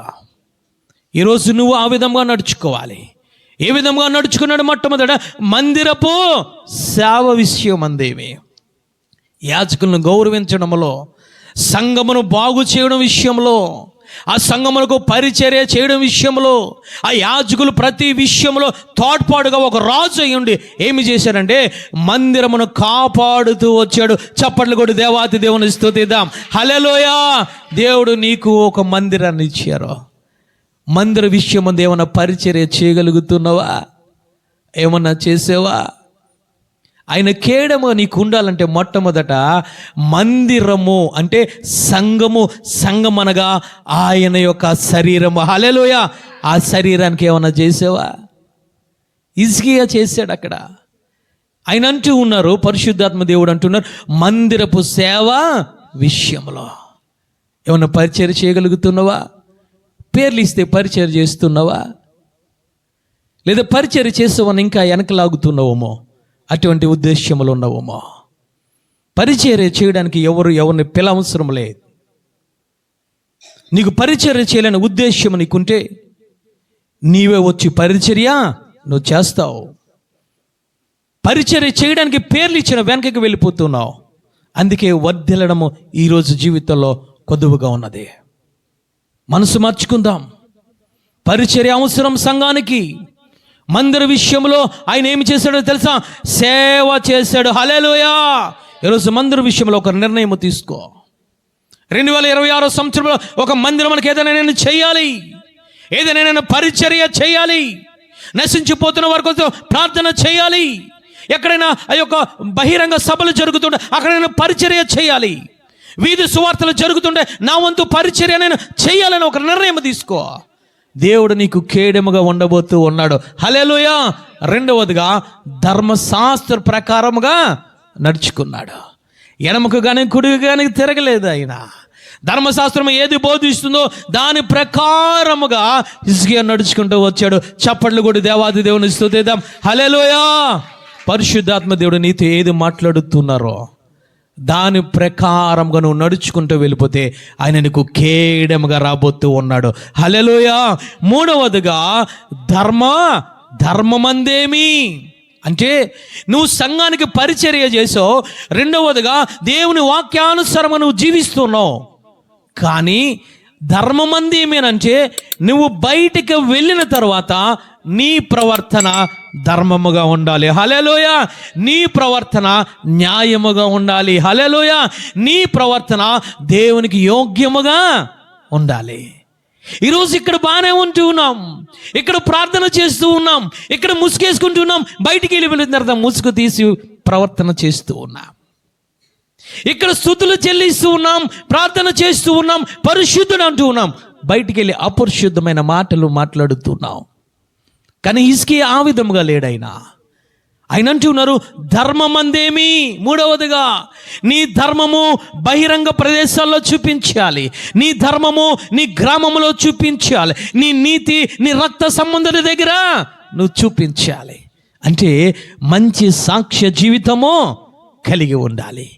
ఈరోజు నువ్వు ఆ విధంగా నడుచుకోవాలి. ఏ విధంగా నడుచుకున్నాడు? మొట్టమొదట మందిరపు సేవ విషయం అందేమి, యాజకులను గౌరవించడంలో సంఘమును బాగు చేయడం విషయంలో, ఆ సంఘములకు పరిచర్య చేయడం విషయంలో, ఆ యాజకులు ప్రతి విషయంలో తోడ్పాటుగా ఒక రాజు అయి ఉండి ఏమి చేశారంటే మందిరమును కాపాడుతూ వచ్చాడు. చప్పట్లు కొట్టి దేవాతి దేవుని స్తుతిద్దాం. హల్లెలూయా. దేవుడు నీకు ఒక మందిరాన్ని ఇచ్చారు. మందిర విషయం ఏమన్నా పరిచర్య చేయగలుగుతున్నావా? ఏమన్నా చేసావా? ఆయన కేడము నీకు ఉండాలంటే మొట్టమొదట మందిరము అంటే సంఘము, సంఘం అనగా ఆయన యొక్క శరీరము. హల్లెలూయా. ఆ శరీరానికి ఏమన్నా చేసావా? ఈజీగా చేశాడు. అక్కడ ఆయన అంటూ ఉన్నారు, పరిశుద్ధాత్మ దేవుడు అంటున్నారు, మందిరపు సేవ విషయంలో ఏమన్నా పరిచర్య చేయగలుగుతున్నావా? పేర్లు ఇస్తే పరిచర్య చేస్తున్నావా? లేదా పరిచర్య చేస్తావని ఇంకా వెనకలాగుతున్నావేమో, అటువంటి ఉద్దేశ్యములు ఉన్నావేమో. పరిచర్య చేయడానికి ఎవరిని పిలవసరం లేదు. నీకు పరిచర్య చేయాలని ఉద్దేశ్యం నీకుంటే నీవే వచ్చి పరిచర్య నువ్వు చేస్తావు. పరిచర్య చేయడానికి పేర్లు ఇచ్చిన వెనకకి వెళ్ళిపోతున్నావు. అందుకే వర్ధిల్లడము ఈరోజు జీవితంలో కొద్దువుగా ఉన్నది. మనసు మార్చుకుందాం. పరిచర్య అవసరం సంఘానికి. మందిర విషయంలో ఆయన ఏమి చేశాడో తెలుసా? సేవ చేశాడు. హల్లెలూయా. ఈరోజు మందిర విషయంలో ఒక నిర్ణయం తీసుకో. 2026 సంవత్సరంలో ఒక మందిరం మనకి ఏదైనా చేయాలి, ఏదైనా పరిచర్య చేయాలి, నశించిపోతున్న వారి కోసం ప్రార్థన చేయాలి, ఎక్కడైనా ఆ యొక్క బహిరంగ సభలు జరుగుతుంటే అక్కడైనా పరిచర్య చేయాలి, వీధి సువార్తలు జరుగుతుంటే నా వంతు పరిచర్య నేను చేయాలని ఒక నిర్ణయం తీసుకో. దేవుడు నీకు కేడెముగా ఉండబోతూ ఉన్నాడు. హల్లెలూయా. రెండవదిగా ధర్మశాస్త్ర ప్రకారముగా నడుచుకున్నాడు. ఎడమకు కానీ కుడికి కానీ తిరగలేదు ఆయన. ధర్మశాస్త్రం ఏది బోధిస్తుందో దాని ప్రకారముగా హిజ్కియా నడుచుకుంటూ వచ్చాడు. చప్పట్లు కొట్టి దేవాది దేవుని స్తుతిద్దాం. హల్లెలూయా. పరిశుద్ధాత్మ దేవుడు నీతో ఏది మాట్లాడుతున్నారో దాని ప్రకారంగా నువ్వు నడుచుకుంటూ వెళ్ళిపోతే ఆయన నీకు కేడముగా రాబోతూ ఉన్నాడు. హల్లెలూయా. మూడవదిగా ధర్మమందేమి అంటే నువ్వు సంఘానికి పరిచర్య చేసావు. రెండవదిగా దేవుని వాక్యానుసారంగా నువ్వు జీవిస్తున్నావు. కానీ ధర్మమంది ఏమేనంటే నువ్వు బయటికి వెళ్ళిన తర్వాత నీ ప్రవర్తన ధర్మముగా ఉండాలి. హల్లెలూయా. నీ ప్రవర్తన న్యాయముగా ఉండాలి. హల్లెలూయా. నీ ప్రవర్తన దేవునికి యోగ్యముగా ఉండాలి. ఈరోజు ఇక్కడ బాగానే ఉంటూ ఉన్నాం, ఇక్కడ ప్రార్థన చేస్తూ ఉన్నాం, ఇక్కడ ముసుగేసుకుంటున్నాం, బయటికి వెళ్ళిన తర్వాత ముసుగు తీసి ప్రవర్తన చేస్తూ ఉన్నాం. ఇక్కడ స్తుతులు చెల్లిస్తూ ఉన్నాం, ప్రార్థన చేస్తూ ఉన్నాం, పరిశుద్ధుడు అంటూ ఉన్నాం, బయటికి వెళ్ళి అపరిశుద్ధమైన మాటలు మాట్లాడుతున్నాం. కానీ హిజ్కియా ఆ విధముగా లేడైనా. ఆయన అంటున్నారు ధర్మమందేమి. మూడవదిగా నీ ధర్మము బహిరంగ ప్రదేశాల్లో చూపించాలి. నీ ధర్మము నీ గ్రామంలో చూపించాలి. నీ నీతి నీ రక్త సంబంధుల దగ్గర నువ్వు చూపించాలి. అంటే మంచి సాక్ష్య జీవితము కలిగి ఉండాలి.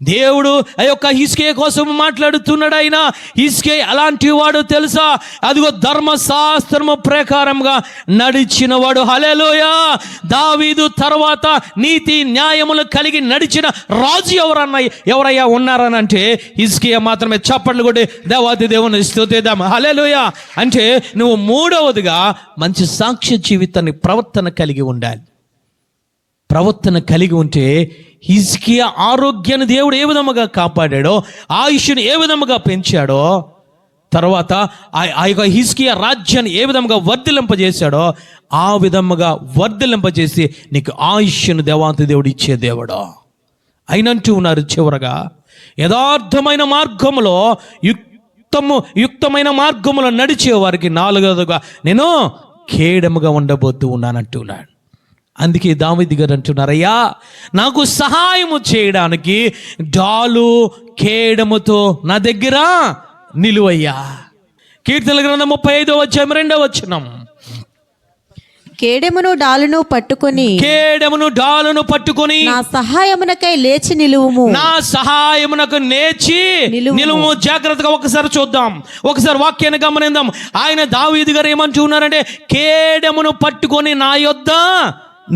దేవుడు ఆ యొక్క హిజ్కియా కోసం మాట్లాడుతున్నాడు. ఆయన హిజ్కియా అలాంటి వాడు తెలుసా? అదిగో ధర్మశాస్త్రము ప్రకారంగా నడిచిన వాడు. హల్లెలూయా. దావీదు తర్వాత నీతి న్యాయములు కలిగి నడిచిన రాజు ఎవరయ్యా ఉన్నారని అంటే హిజ్కియా మాత్రమే. చప్పట్లు కొట్టి దేవాది దేవుని స్తుతిద్దాం. హల్లెలూయా. అంటే నువ్వు మూడవదిగా మంచి సాక్ష్య జీవితాన్ని ప్రవర్తన కలిగి ఉండాలి. ప్రవర్తన కలిగి ఉంటే హిజ్కియా ఆరోగ్యాన్ని దేవుడు ఏ విధముగా కాపాడాడో, ఆయుష్ని ఏ విధముగా పెంచాడో, తర్వాత ఆ యొక్క హిజ్కియా రాజ్యాన్ని ఏ విధముగా వర్ధిలింపజేశాడో ఆ విధముగా వర్ధిలింపజేసి నీకు ఆయుష్ను దేవాంతి దేవుడు ఇచ్చే దేవుడు. అయినంటూ ఉన్నారు చివరగా యథార్థమైన మార్గములో యుక్తమైన మార్గములో నడిచే వారికి నాలుగవదిగా నేను కేడముగా ఉండబోతూ ఉన్నానంటున్నాడు. అందుకే దావీదు గారు అంటున్నారయ్యా నాకు సహాయము చేయడానికి డాలు కేడముతో నా దగ్గర నిలువయ్యా. కీర్తనల గ్రంథం 35వ అధ్యాయం 2వ వచనం. కేడెమును డాలును పట్టుకొని నా సహాయమునకై లేచి నిలువుము. నా సహాయమునకు లేచి నిలువుము. జాగ్రత్తగా ఒకసారి చూద్దాం, ఒకసారి వాక్యాన్ని గమనిద్దాం. ఆయన దావీదు గారు ఏమంటున్నారంటే కేడెమును పట్టుకొని నా యొద్ద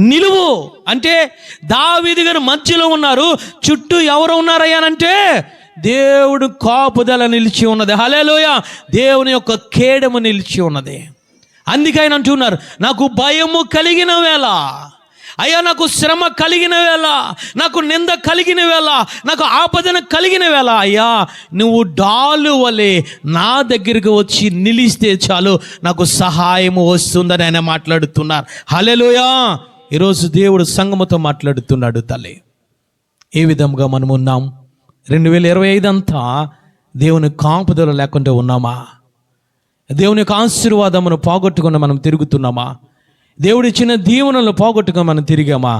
నిలువు. అంటే దావీదు గారు మధ్యలో ఉన్నారు, చుట్టూ ఎవరు ఉన్నారయ్యానంటే దేవుడు కాపుదల నిలిచి ఉన్నది. హల్లెలూయా. దేవుని యొక్క కేడము నిలిచి ఉన్నది. అందుకే ఆయన అంటున్నారు, నాకు భయము కలిగిన వేళ, అయ్యా నాకు శ్రమ కలిగిన వేళ, నాకు నింద కలిగిన వేళ, నాకు ఆపదన కలిగిన వేళ, అయ్యా నువ్వు డాలు వలె నా దగ్గరికి వచ్చి నిలిస్తే చాలు, నాకు సహాయము వస్తుందని ఆయన మాట్లాడుతున్నారు. హల్లెలూయా. ఈరోజు దేవుడు సంఘముతో మాట్లాడుతున్నాడు. తల్లి, ఏ విధంగా మనం ఉన్నాం? 2025 అంతా దేవుని కాపుదల లేకుండా ఉన్నామా? దేవుని యొక్క ఆశీర్వాదమును పోగొట్టుకుని మనం తిరుగుతున్నామా? దేవుడు ఇచ్చిన దీవెనలు పోగొట్టుకుని మనం తిరిగామా?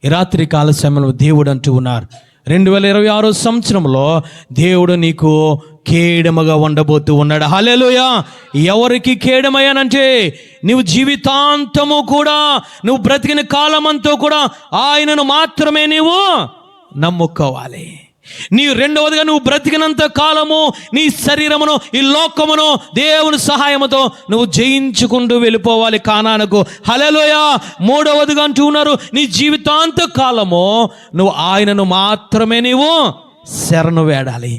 ఈ రాత్రి కాల సమయంలో దేవుడు అంటూ ఉన్నారు, 2026 సంవత్సరంలో దేవుడు నీకు కేడముగా ఉండబోతూ ఉన్నాడు. హల్లెలూయా. ఎవరికి కేడమయ్యానంటే, నువ్వు జీవితాంతము కూడా, నువ్వు బ్రతికిన కాలమంతా కూడా ఆయనను మాత్రమే నీవు నమ్ముకోవాలి. రెండవదిగా నువ్వు బ్రతికినంత కాలము నీ శరీరమును, ఈ లోకమును దేవుని సహాయముతో నువ్వు జయించుకుంటూ వెళ్ళిపోవాలి కానానుకు. హల్లెలూయా. మూడవదిగా అంటూ ఉన్నారు, నీ జీవితాంత కాలము నువ్వు ఆయనను మాత్రమే నీవు శరణు వేడాలి.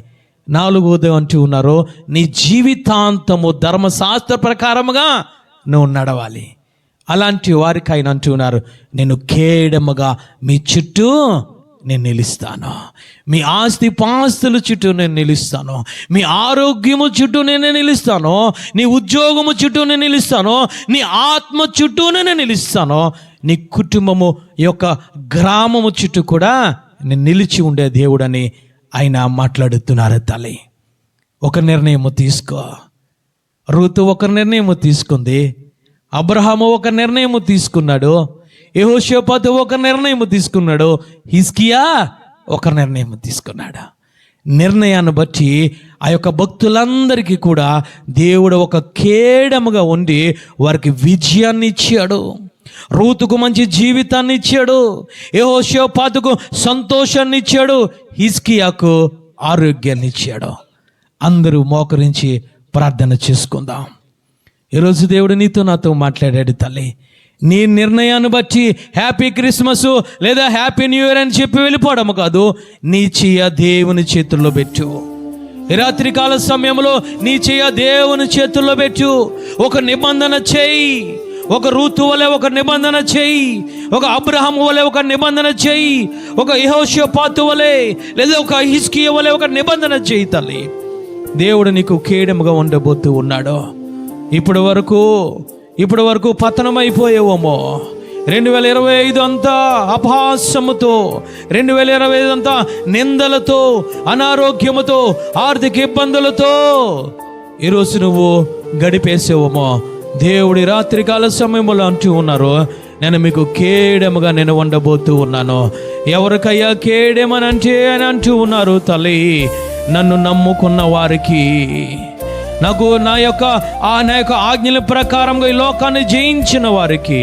నాలుగవది అంటూ ఉన్నారు, నీ జీవితాంతము ధర్మశాస్త్ర ప్రకారముగా నువ్వు నడవాలి. అలాంటి వారికి ఆయన అంటున్నారు, నేను కేడముగా మీ చుట్టూ నేను నిలుస్తాను, మీ ఆస్తి పాస్తుల చుట్టూ నేను నిలుస్తాను, మీ ఆరోగ్యము చుట్టూ నేను నిలుస్తాను, నీ ఉద్యోగము చుట్టూ నేను నిలుస్తాను, నీ ఆత్మ చుట్టూ నేను నిలుస్తాను, నీ కుటుంబము యొక్క గ్రామము చుట్టూ కూడా నేను నిలిచి ఉండే దేవుడని ఆయన మాట్లాడుతున్నారు. తల్లి, ఒక నిర్ణయము తీసుకో. రూతు ఒక నిర్ణయము తీసుకుంది, అబ్రహాము ఒక నిర్ణయము తీసుకున్నాడు, యెహోషాపాతు ఒక నిర్ణయం తీసుకున్నాడు, హిజ్కియా ఒక నిర్ణయం తీసుకున్నాడు. నిర్ణయాన్ని బట్టి ఆ యొక్క భక్తులందరికీ కూడా దేవుడు ఒక కేడముగా ఉండి వారికి విజయాన్ని ఇచ్చాడు. రూతుకు మంచి జీవితాన్ని ఇచ్చాడు, యెహోషాపాతుకు సంతోషాన్ని ఇచ్చాడు, హిజ్కియాకు ఆరోగ్యాన్ని ఇచ్చాడు. అందరూ మోకరించి ప్రార్థన చేసుకుందాం. ఈరోజు దేవుడు నీతో నాతో మాట్లాడాడు. తల్లి, నీ నిర్ణయాన్ని బట్టి హ్యాపీ క్రిస్మస్ లేదా హ్యాపీ న్యూ ఇయర్ అని చెప్పి వెళ్ళిపోవడం కాదు, నీ చెయ్య దేవుని చేతుల్లో పెట్టు. ఈ రాత్రి కాల సమయంలో నీ చెయ్య దేవుని చేతుల్లో పెట్టు. ఒక నిబంధన చేయి. ఒక రూతు వలె ఒక నిబంధన చేయి, ఒక అబ్రహాం వలె ఒక నిబంధన చేయి, ఒక యెహోషాపాతు వలె లేదా ఒక హిజ్కియా వలె ఒక నిబంధన చేయి. తల్లి, దేవుడు నీకు కేడముగా ఉండబోతూ ఉన్నాడు. ఇప్పటి వరకు పతనమైపోయేవేమో. 2025 అంతా అపహాస్యముతో, 2025 అంతా నిందలతో, అనారోగ్యముతో, ఆర్థిక ఇబ్బందులతో ఈరోజు నువ్వు గడిపేసేవేమో. దేవుడి రాత్రికాల సమయంలో అంటూ ఉన్నారు, నేను మీకు కేడముగా నేను ఉండబోతూ ఉన్నాను. ఎవరికయ్యా కేడమనంటే అని అంటూ ఉన్నారు. తల్లి, నన్ను నమ్ముకున్న వారికి, నాకు నా యొక్క ఆజ్ఞల ప్రకారంగా ఈ లోకాన్ని జయించిన వారికి,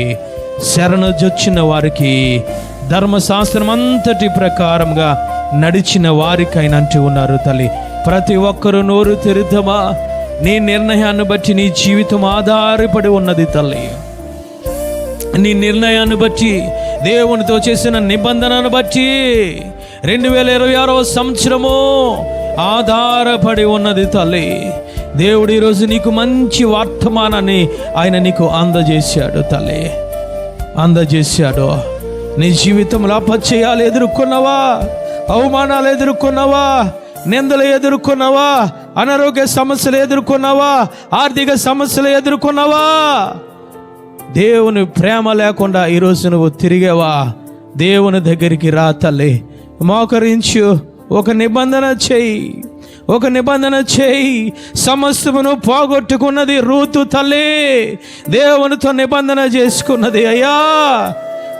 శరణు జొచ్చిన వారికి, ధర్మశాస్త్రం అంతటి ప్రకారంగా నడిచిన వారికైనా అంటూ ఉన్నారు. తల్లి, ప్రతి ఒక్కరూ నోరు తెరుద్దామా? నీ నిర్ణయాన్ని బట్టి నీ జీవితం ఆధారపడి ఉన్నది. తల్లి, నీ నిర్ణయాన్ని బట్టి, దేవునితో చేసిన నిబంధనను బట్టి 2026 సంవత్సరము ఆధారపడి ఉన్నది. తల్లి, దేవుడు ఈరోజు నీకు మంచి వర్తమానాన్ని ఆయన నీకు అందజేశాడు. తల్లి, అందజేశాడు. నీ జీవితంలో అపజయాలు ఎదుర్కొన్నావా? అవమానాలు ఎదుర్కొన్నావా? నిందలు ఎదుర్కొన్నావా? అనారోగ్య సమస్యలు ఎదుర్కొన్నావా? ఆర్థిక సమస్యలు ఎదుర్కొన్నావా? దేవుని ప్రేమ లేకుండా ఈరోజు నువ్వు తిరిగావా? దేవుని దగ్గరికి రా. తల్లి, మోకరించు. ఒక నిబంధన చేయి. సమస్తమును పోగొట్టుకున్నది రూతు. తల్లి, దేవునితో నిబంధన చేసుకున్నది.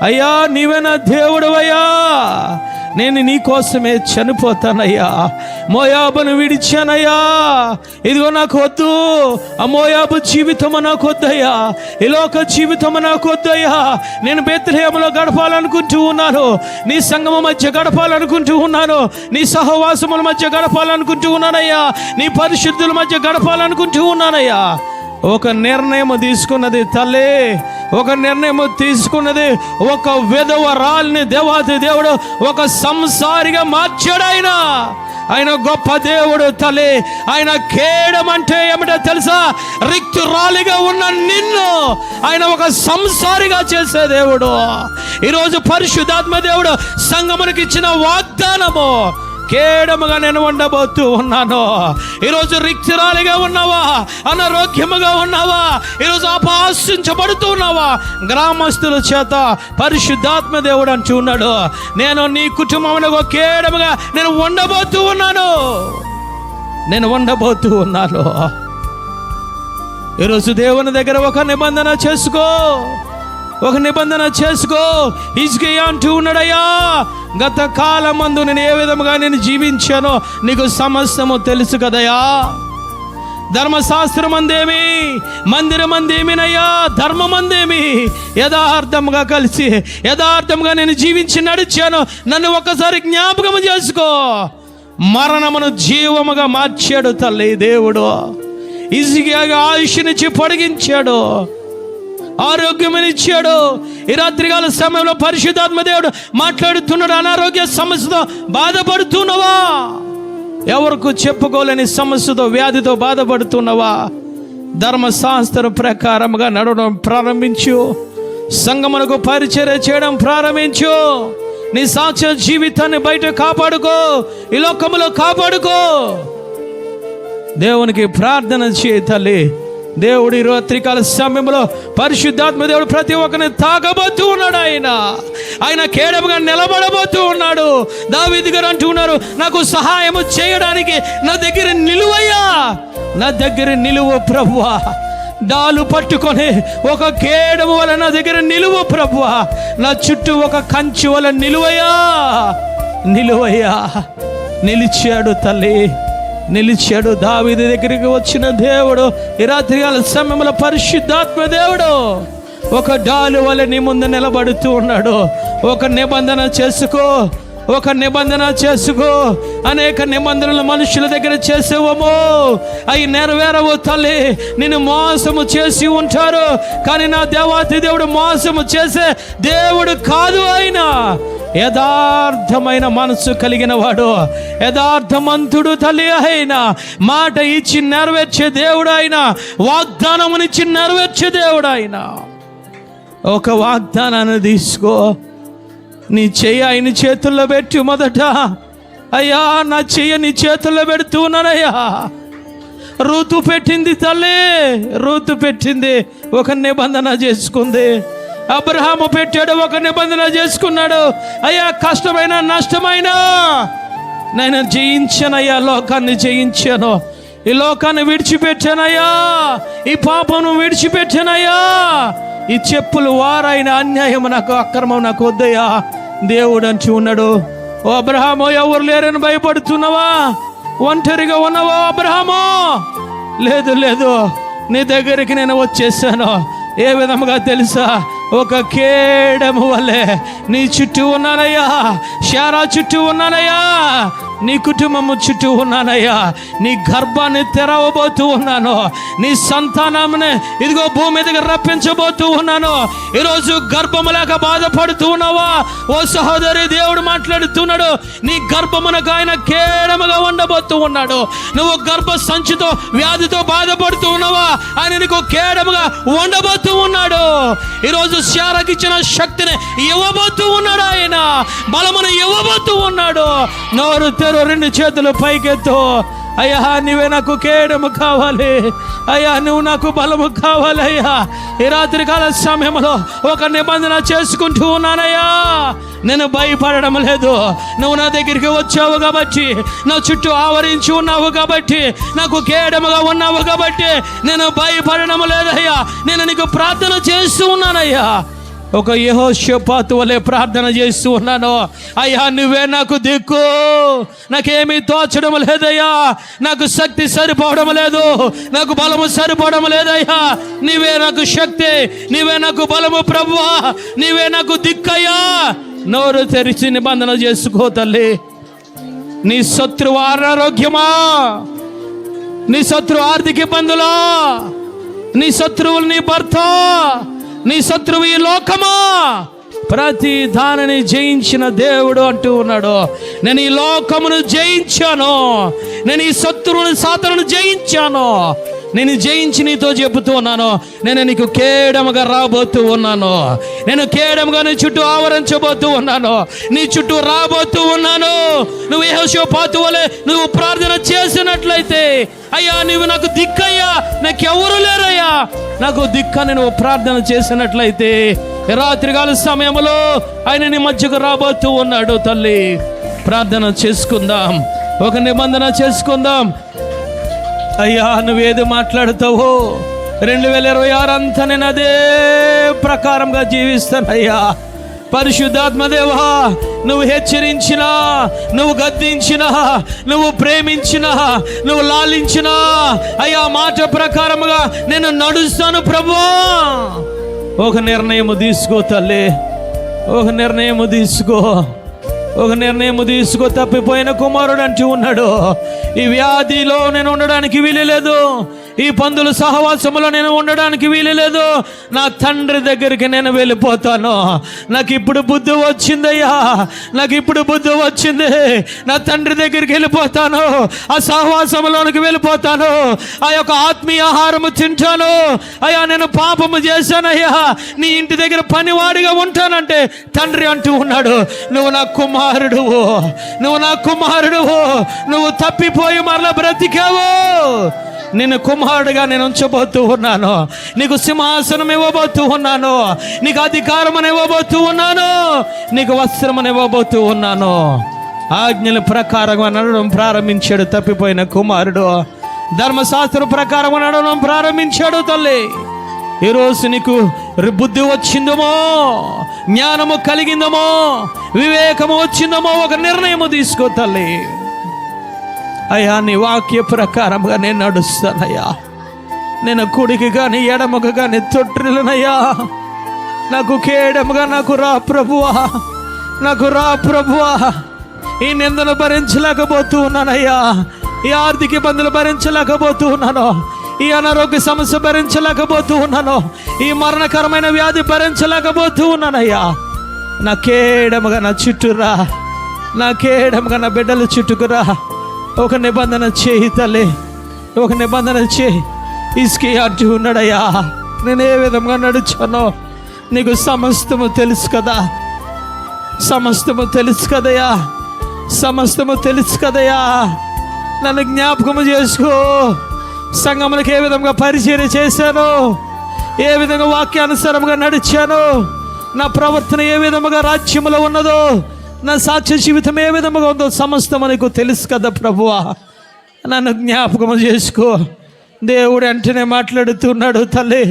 అయ్యా నీవే నా దేవుడవయ్యా, నేను నీ కోసమే చనిపోతానయ్యా. మోయాబును విడిచానయ్యా, ఇదిగో నాకు వద్దు. ఆ మోయాబు జీవితము నాకు వద్దయ్యా, ఈ లోక జీవితము నాకు వద్దయ్యా. నేను బెత్లెహేములో గడపాలనుకుంటూ ఉన్నాను, నీ సంగమ మధ్య గడపాలనుకుంటూ ఉన్నాను, నీ సహవాసముల మధ్య గడపాలనుకుంటూ ఉన్నానయ్యా, నీ పరిశుద్ధుల మధ్య గడపాలనుకుంటూ ఉన్నానయ్యా. ఒక నిర్ణయం తీసుకున్నది తల్లి, ఒక నిర్ణయం తీసుకున్నది. ఒక విధవరాల్ని దేవాది దేవుడు ఒక సంసారిగా మార్చాడు ఆయన. ఆయన గొప్ప దేవుడు తల్లి. ఆయన కేయడం అంటే ఏమిటో తెలుసా? రిక్తురాలిగా ఉన్న నిన్ను ఆయన ఒక సంసారిగా చేసే దేవుడు. ఈరోజు పరిశుద్ధాత్మ దేవుడు సంఘమునికి ఇచ్చిన వాగ్దానము, కేడముగా నేను ఉండబోతూ ఉన్నాను. ఈరోజు రిక్తురాలిగా ఉన్నావా? అనారోగ్యముగా ఉన్నావా? ఈరోజు అపహాస్యించబడుతూ ఉన్నావా? గ్రామస్తుల చేత పరిశుద్ధాత్మ దేవుడు అంటూ ఉన్నాడు, నేను నీ కుటుంబంలో కేడముగా నేను ఉండబోతూ ఉన్నాను. నేను ఉండబోతూ ఉన్నాను. ఈరోజు దేవుని దగ్గర ఒక నిబంధన చేసుకో, ఒక నిబంధన చేసుకో. హిజ్కియా అంటూ ఉన్నాడయ్యా, గత కాలమందు నేను ఏ విధముగా నేను జీవించానో నీకు సమస్తము తెలుసు కదయా. ధర్మశాస్త్రం అందేమి, మందిరం అందేమినయ్యా, ధర్మం అందేమి, యథార్థముగా కలిసి యథార్థముగా నేను జీవించి నడిచాను. నన్ను ఒకసారి జ్ఞాపకం చేసుకో. మరణమును జీవముగా మార్చాడు తల్లి దేవుడు. హిజ్కియాగా ఆయుష్నిచ్చి పొడిగించాడు, ఆరోగ్యమనిచ్చాడు. ఈ రాత్రికాల సమయంలో పరిశుద్ధాత్మ దేవుడు మాట్లాడుతున్నాడు. అనారోగ్య సమస్యతో బాధపడుతున్నావా? ఎవరికి చెప్పుకోలేని సమస్యతో, వ్యాధితో బాధపడుతున్నావా? ధర్మశాస్త్రం ప్రకారముగా నడవడం ప్రారంభించు. సంఘమునకు పరిచర్య చేయడం ప్రారంభించు. నీ సాక్ష్య జీవితాన్ని బయట కాపాడుకో, ఈ లోకములో కాపాడుకో. దేవునికి ప్రార్థన చేయి తల్లి. దేవుడు ఈ రాత్రికాల సమయంలో పరిశుద్ధాత్మ దేవుడు ప్రతి ఒక్కరిని తాకబోతూ ఉన్నాడు. ఆయన కేడముగా నిలబడబోతూ ఉన్నాడు. దావీదు గారు అంటూ ఉన్నారు, నాకు సహాయము చేయడానికి నా దగ్గర నిలువయ్యా, నా దగ్గర నిలువు ప్రభువా. డాలు పట్టుకొని ఒక కేడము వల్ల నా దగ్గర నిలువు ప్రభువా. నా చుట్టూ ఒక కంచి వల్ల నిలువయ్యా, నిలువయ్యా. నిలిచాడు తల్లి, నిలిచాడు. దావీదు దగ్గరికి వచ్చిన దేవుడు ఈ రాత్రికాల సమయంలో పరిశుద్ధాత్మ దేవుడు ఒక డాలు వల్ల నీ ముందు నిలబడుతూ ఉన్నాడు. ఒక నిబంధన చేసుకో, ఒక నిబంధన చేసుకో. అనేక నిబంధనలు మనుషుల దగ్గర చేసేవమో అవి నెరవేరవు తల్లి. నిన్ను మోసము చేసి ఉంటారు, కానీ నా దేవాతి దేవుడు మోసము చేసే దేవుడు కాదు. ఆయన యథార్థమైన మనసు కలిగిన వాడు, యథార్థమంతుడు తల్లి. ఆయన మాట ఇచ్చి నెరవేర్చే దేవుడు, ఆయన వాగ్దానమునిచ్చి నెరవేర్చే దేవుడు. ఆయన ఒక వాగ్దానాన్ని తీసుకో, నీ చెయ్యి ఆయన చేతుల్లో పెట్టి మొదట, అయ్యా నా చెయ్యి నీ చేతుల్లో పెడుతూ ఉన్నానయ్యా. రూతు పెట్టింది తల్లి, రూతు పెట్టింది, ఒక నిబంధన చేసుకుంది. అబ్రహాము పెట్టాడు, ఒక నిబంధన చేసుకున్నాడు. అయ్యా కష్టమైన నష్టమైనా నేను జయించానయ్యా, లోకాన్ని జయించాను, ఈ లోకాన్ని విడిచిపెట్టానయ్యా, ఈ పాపను విడిచిపెట్టానయ్యా. ఈ చెప్పులు వారైన అన్యాయం నాకు, అక్రమం నాకు వద్దయ్యా. దేవుడు అంటూ ఉన్నాడు, ఓ అబ్రహాము ఎవరు లేరని భయపడుతున్నావా? ఒంటరిగా ఉన్నావా అబ్రహాము? లేదు లేదు, నీ దగ్గరికి నేను వచ్చేసాను. ఏ విధముగా తెలుసా? ఒక కేడము వల్లే నీ చుట్టూ ఉన్నానయ్యా, శారా చుట్టూ ఉన్నానయ్యా, నీ కుటుంబము చుట్టూ ఉన్నానయ్యా. నీ గర్భాన్ని తెరవబోతూ ఉన్నాను, నీ సంతానాన్ని ఇదిగో భూమి మీదకి రప్పించబోతూ ఉన్నాను. ఈరోజు గర్భము లేక బాధపడుతూ ఉన్నావా? ఓ సహోదరి, దేవుడు మాట్లాడుతున్నాడు, నీ గర్భమునకు ఆయన కేడముగా ఉండబోతూ ఉన్నాడు. నువ్వు గర్భ సంచితో వ్యాధితో బాధపడుతూ ఉన్నావా? ఆయన నీకు కేడముగా ఉండబోతూ ఉన్నాడు. ఈరోజు శారాకి ఇచ్చిన శక్తిని ఇవ్వబోతూ ఉన్నాడు, ఆయన బలమును ఇవ్వబోతూ ఉన్నాడు. నోరు తెరు, రెండు చేతులు పైకెత్తు. అయ్యా నీవే నాకు కేడము కావాలి, అయ్యా నువ్వు నాకు బలము కావాలి. అయ్యా ఈ రాత్రికాల సమయంలో ఒక నిబంధన చేసుకుంటూ ఉన్నానయ్యా. నేను భయపడడం లేదు. నువ్వు నా దగ్గరికి వచ్చావు కాబట్టి, నా చుట్టూ ఆవరించి ఉన్నావు కాబట్టి, నాకు కేడముగా ఉన్నావు కాబట్టి నేను భయపడడం లేదయ్యా. నేను నీకు ప్రార్థన చేస్తూ ఉన్నానయ్యా. ఒక యెహోషాపాతు వలె ప్రార్థన చేస్తూ ఉన్నాను. అయ్యా నువ్వే నాకు దిక్కు, నాకేమీ తోచడం లేదయ్యా. నాకు శక్తి సరిపోవడం లేదు, నాకు బలము సరిపోవడం లేదయ్యా. నీవే నాకు శక్తి, నీవే నాకు బలము ప్రభువా, నీవే నాకు దిక్కయ్యా. నోరు తెరిచి నిబంధన చేసుకో తల్లి. నీ శత్రువు అనారోగ్యమా, నీ శత్రువు ఆర్థిక ఇబ్బందులా, నీ శత్రువులు నీ భర్త, నీ శత్రువు ఈ లోకమా, ప్రతి దానిని జయించిన దేవుడు అంటూ ఉన్నాడు. నేను ఈ లోకమును జయించాను, నేను ఈ శత్రువుని సాతానును జయించాను, నేను జయించి నీతో చెబుతూ ఉన్నాను, నేను నీకు కేడముగా రాబోతూ ఉన్నాను, నేను కేడముగా నీ చుట్టూ ఆవరించబోతూ ఉన్నాను, నీ చుట్టూ రాబోతూ ఉన్నాను. నువ్వు యెహోషాపాతు వలె నువ్వు ప్రార్థన చేసినట్లయితే, అయ్యా నువ్వు నాకు దిక్కయ్యా, నాకెవరు లేరయ్యా, నాకు దిక్కని నువ్వు ప్రార్థన చేసినట్లయితే రాత్రికాల సమయంలో ఆయన నీ మధ్యకు రాబోతూ ఉన్నాడు. తల్లి, ప్రార్థన చేసుకుందాం, ఒక నిబంధన చేసుకుందాం. అయ్యా నువ్వేది మాట్లాడుతావో 2026 అంతా నేను అదే ప్రకారంగా జీవిస్తానయ్యా. పరిశుద్ధాత్మదేవా, నువ్వు హెచ్చరించినా, నువ్వు గద్దించినా, నువ్వు ప్రేమించినా, నువ్వు లాలించినా, అయ్యా మాట ప్రకారముగా నేను నడుస్తాను ప్రభువా. ఒక నిర్ణయం తీసుకో తల్లి, ఒక నిర్ణయం తీసుకో, ఒక నిర్ణయం తీసుకో. తప్పిపోయిన కుమారుడు అంటూ ఉన్నాడు, ఈ వ్యాధిలో నేను ఉండడానికి వీలు లేదు, ఈ పందుల సహవాసములో నేను ఉండడానికి వీలు లేదు, నా తండ్రి దగ్గరికి నేను వెళ్ళిపోతాను. నాకు ఇప్పుడు బుద్ధి వచ్చిందయ్యా, నాకు ఇప్పుడు బుద్ధి వచ్చింది, నా తండ్రి దగ్గరికి వెళ్ళిపోతాను, ఆ సహవాసంలోనికి వెళ్ళిపోతాను, ఆ యొక్క ఆత్మీయ ఆహారము తింటాను. అయ్యా నేను పాపము చేశానయ్యా, నీ ఇంటి దగ్గర పనివాడిగా ఉంటానంటే తండ్రి అంటూ ఉన్నాడు, నువ్వు నా కుమారుడువు, నువ్వు నా కుమారుడువు, నువ్వు తప్పిపోయి మరలా బ్రతికావు, నిన్ను కుమారుడుగా నేను ఉంచబోతూ ఉన్నాను, నీకు సింహాసనం ఇవ్వబోతూ ఉన్నాను, నీకు అధికారం ఇవ్వబోతూ ఉన్నాను, నీకు వస్త్రం ఇవ్వబోతూ ఉన్నాను. ఆజ్ఞల ప్రకారం నడవడం ప్రారంభించాడు తప్పిపోయిన కుమారుడు, ధర్మశాస్త్రం ప్రకారం నడవడం ప్రారంభించాడు. తల్లి, ఈరోజు నీకు బుద్ధి వచ్చిందమో, జ్ఞానము కలిగిందమో, వివేకము వచ్చిందమో, ఒక నిర్ణయము తీసుకో తల్లి. అయ్యా నీ వాక్య ప్రకారంగా నేను నడుస్తానయ్యా, నేను కుడికి కానీ ఎడమకు కానీ తొట్టిల్లనయ్యా, నాకు కేడముగా నాకు రా ప్రభువా, నాకు రా ప్రభువా. ఈ నిందను భరించలేకపోతూ ఉన్నానయ్యా, ఈ ఆర్థిక ఇబ్బందులు భరించలేకపోతూ ఉన్నాను, ఈ అనారోగ్య సమస్య భరించలేకపోతూ ఉన్నాను, ఈ మరణకరమైన వ్యాధి భరించలేకపోతూ ఉన్నానయ్యా. నా కేడముగా నా చుట్టూరా, నా కేడముగా నా బిడ్డల చుట్టుకురా. ఒక నిబంధన చేయి తల్లి, ఒక నిబంధన చేయి. ఇసుకి అంటూ ఉన్నాడయ్యా, నేను ఏ విధంగా నడుచానో నీకు సమస్తము తెలుసు కదా, సమస్తము తెలుసు కదయ్యా, సమస్తము తెలుసు కదయ్యా. నన్ను జ్ఞాపకము చేసుకో. సంఘములకు ఏ విధంగా పరిచర్య చేశాను, ఏ విధంగా వాక్యానుసారంగా నడిచాను, నా ప్రవర్తన ఏ విధముగా రాజ్యములో ఉన్నదో, నా సాక్ష్య జీవితం ఏ విధముగా ఉందో సమస్తం నీకు తెలుసు కదా ప్రభువా. నన్ను జ్ఞాపకము చేసుకో. దేవుడు వెంటనే మాట్లాడుతున్నాడు తల్లి,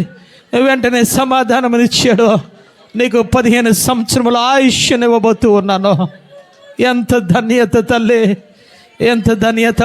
వెంటనే సమాధానం ఇచ్చాడు. నీకు 15 సంవత్సరముల ఆయుష్యనివ్వబోతూ ఉన్నాను. ఎంత ధన్యత తల్లి, ఎంత ధన్యత.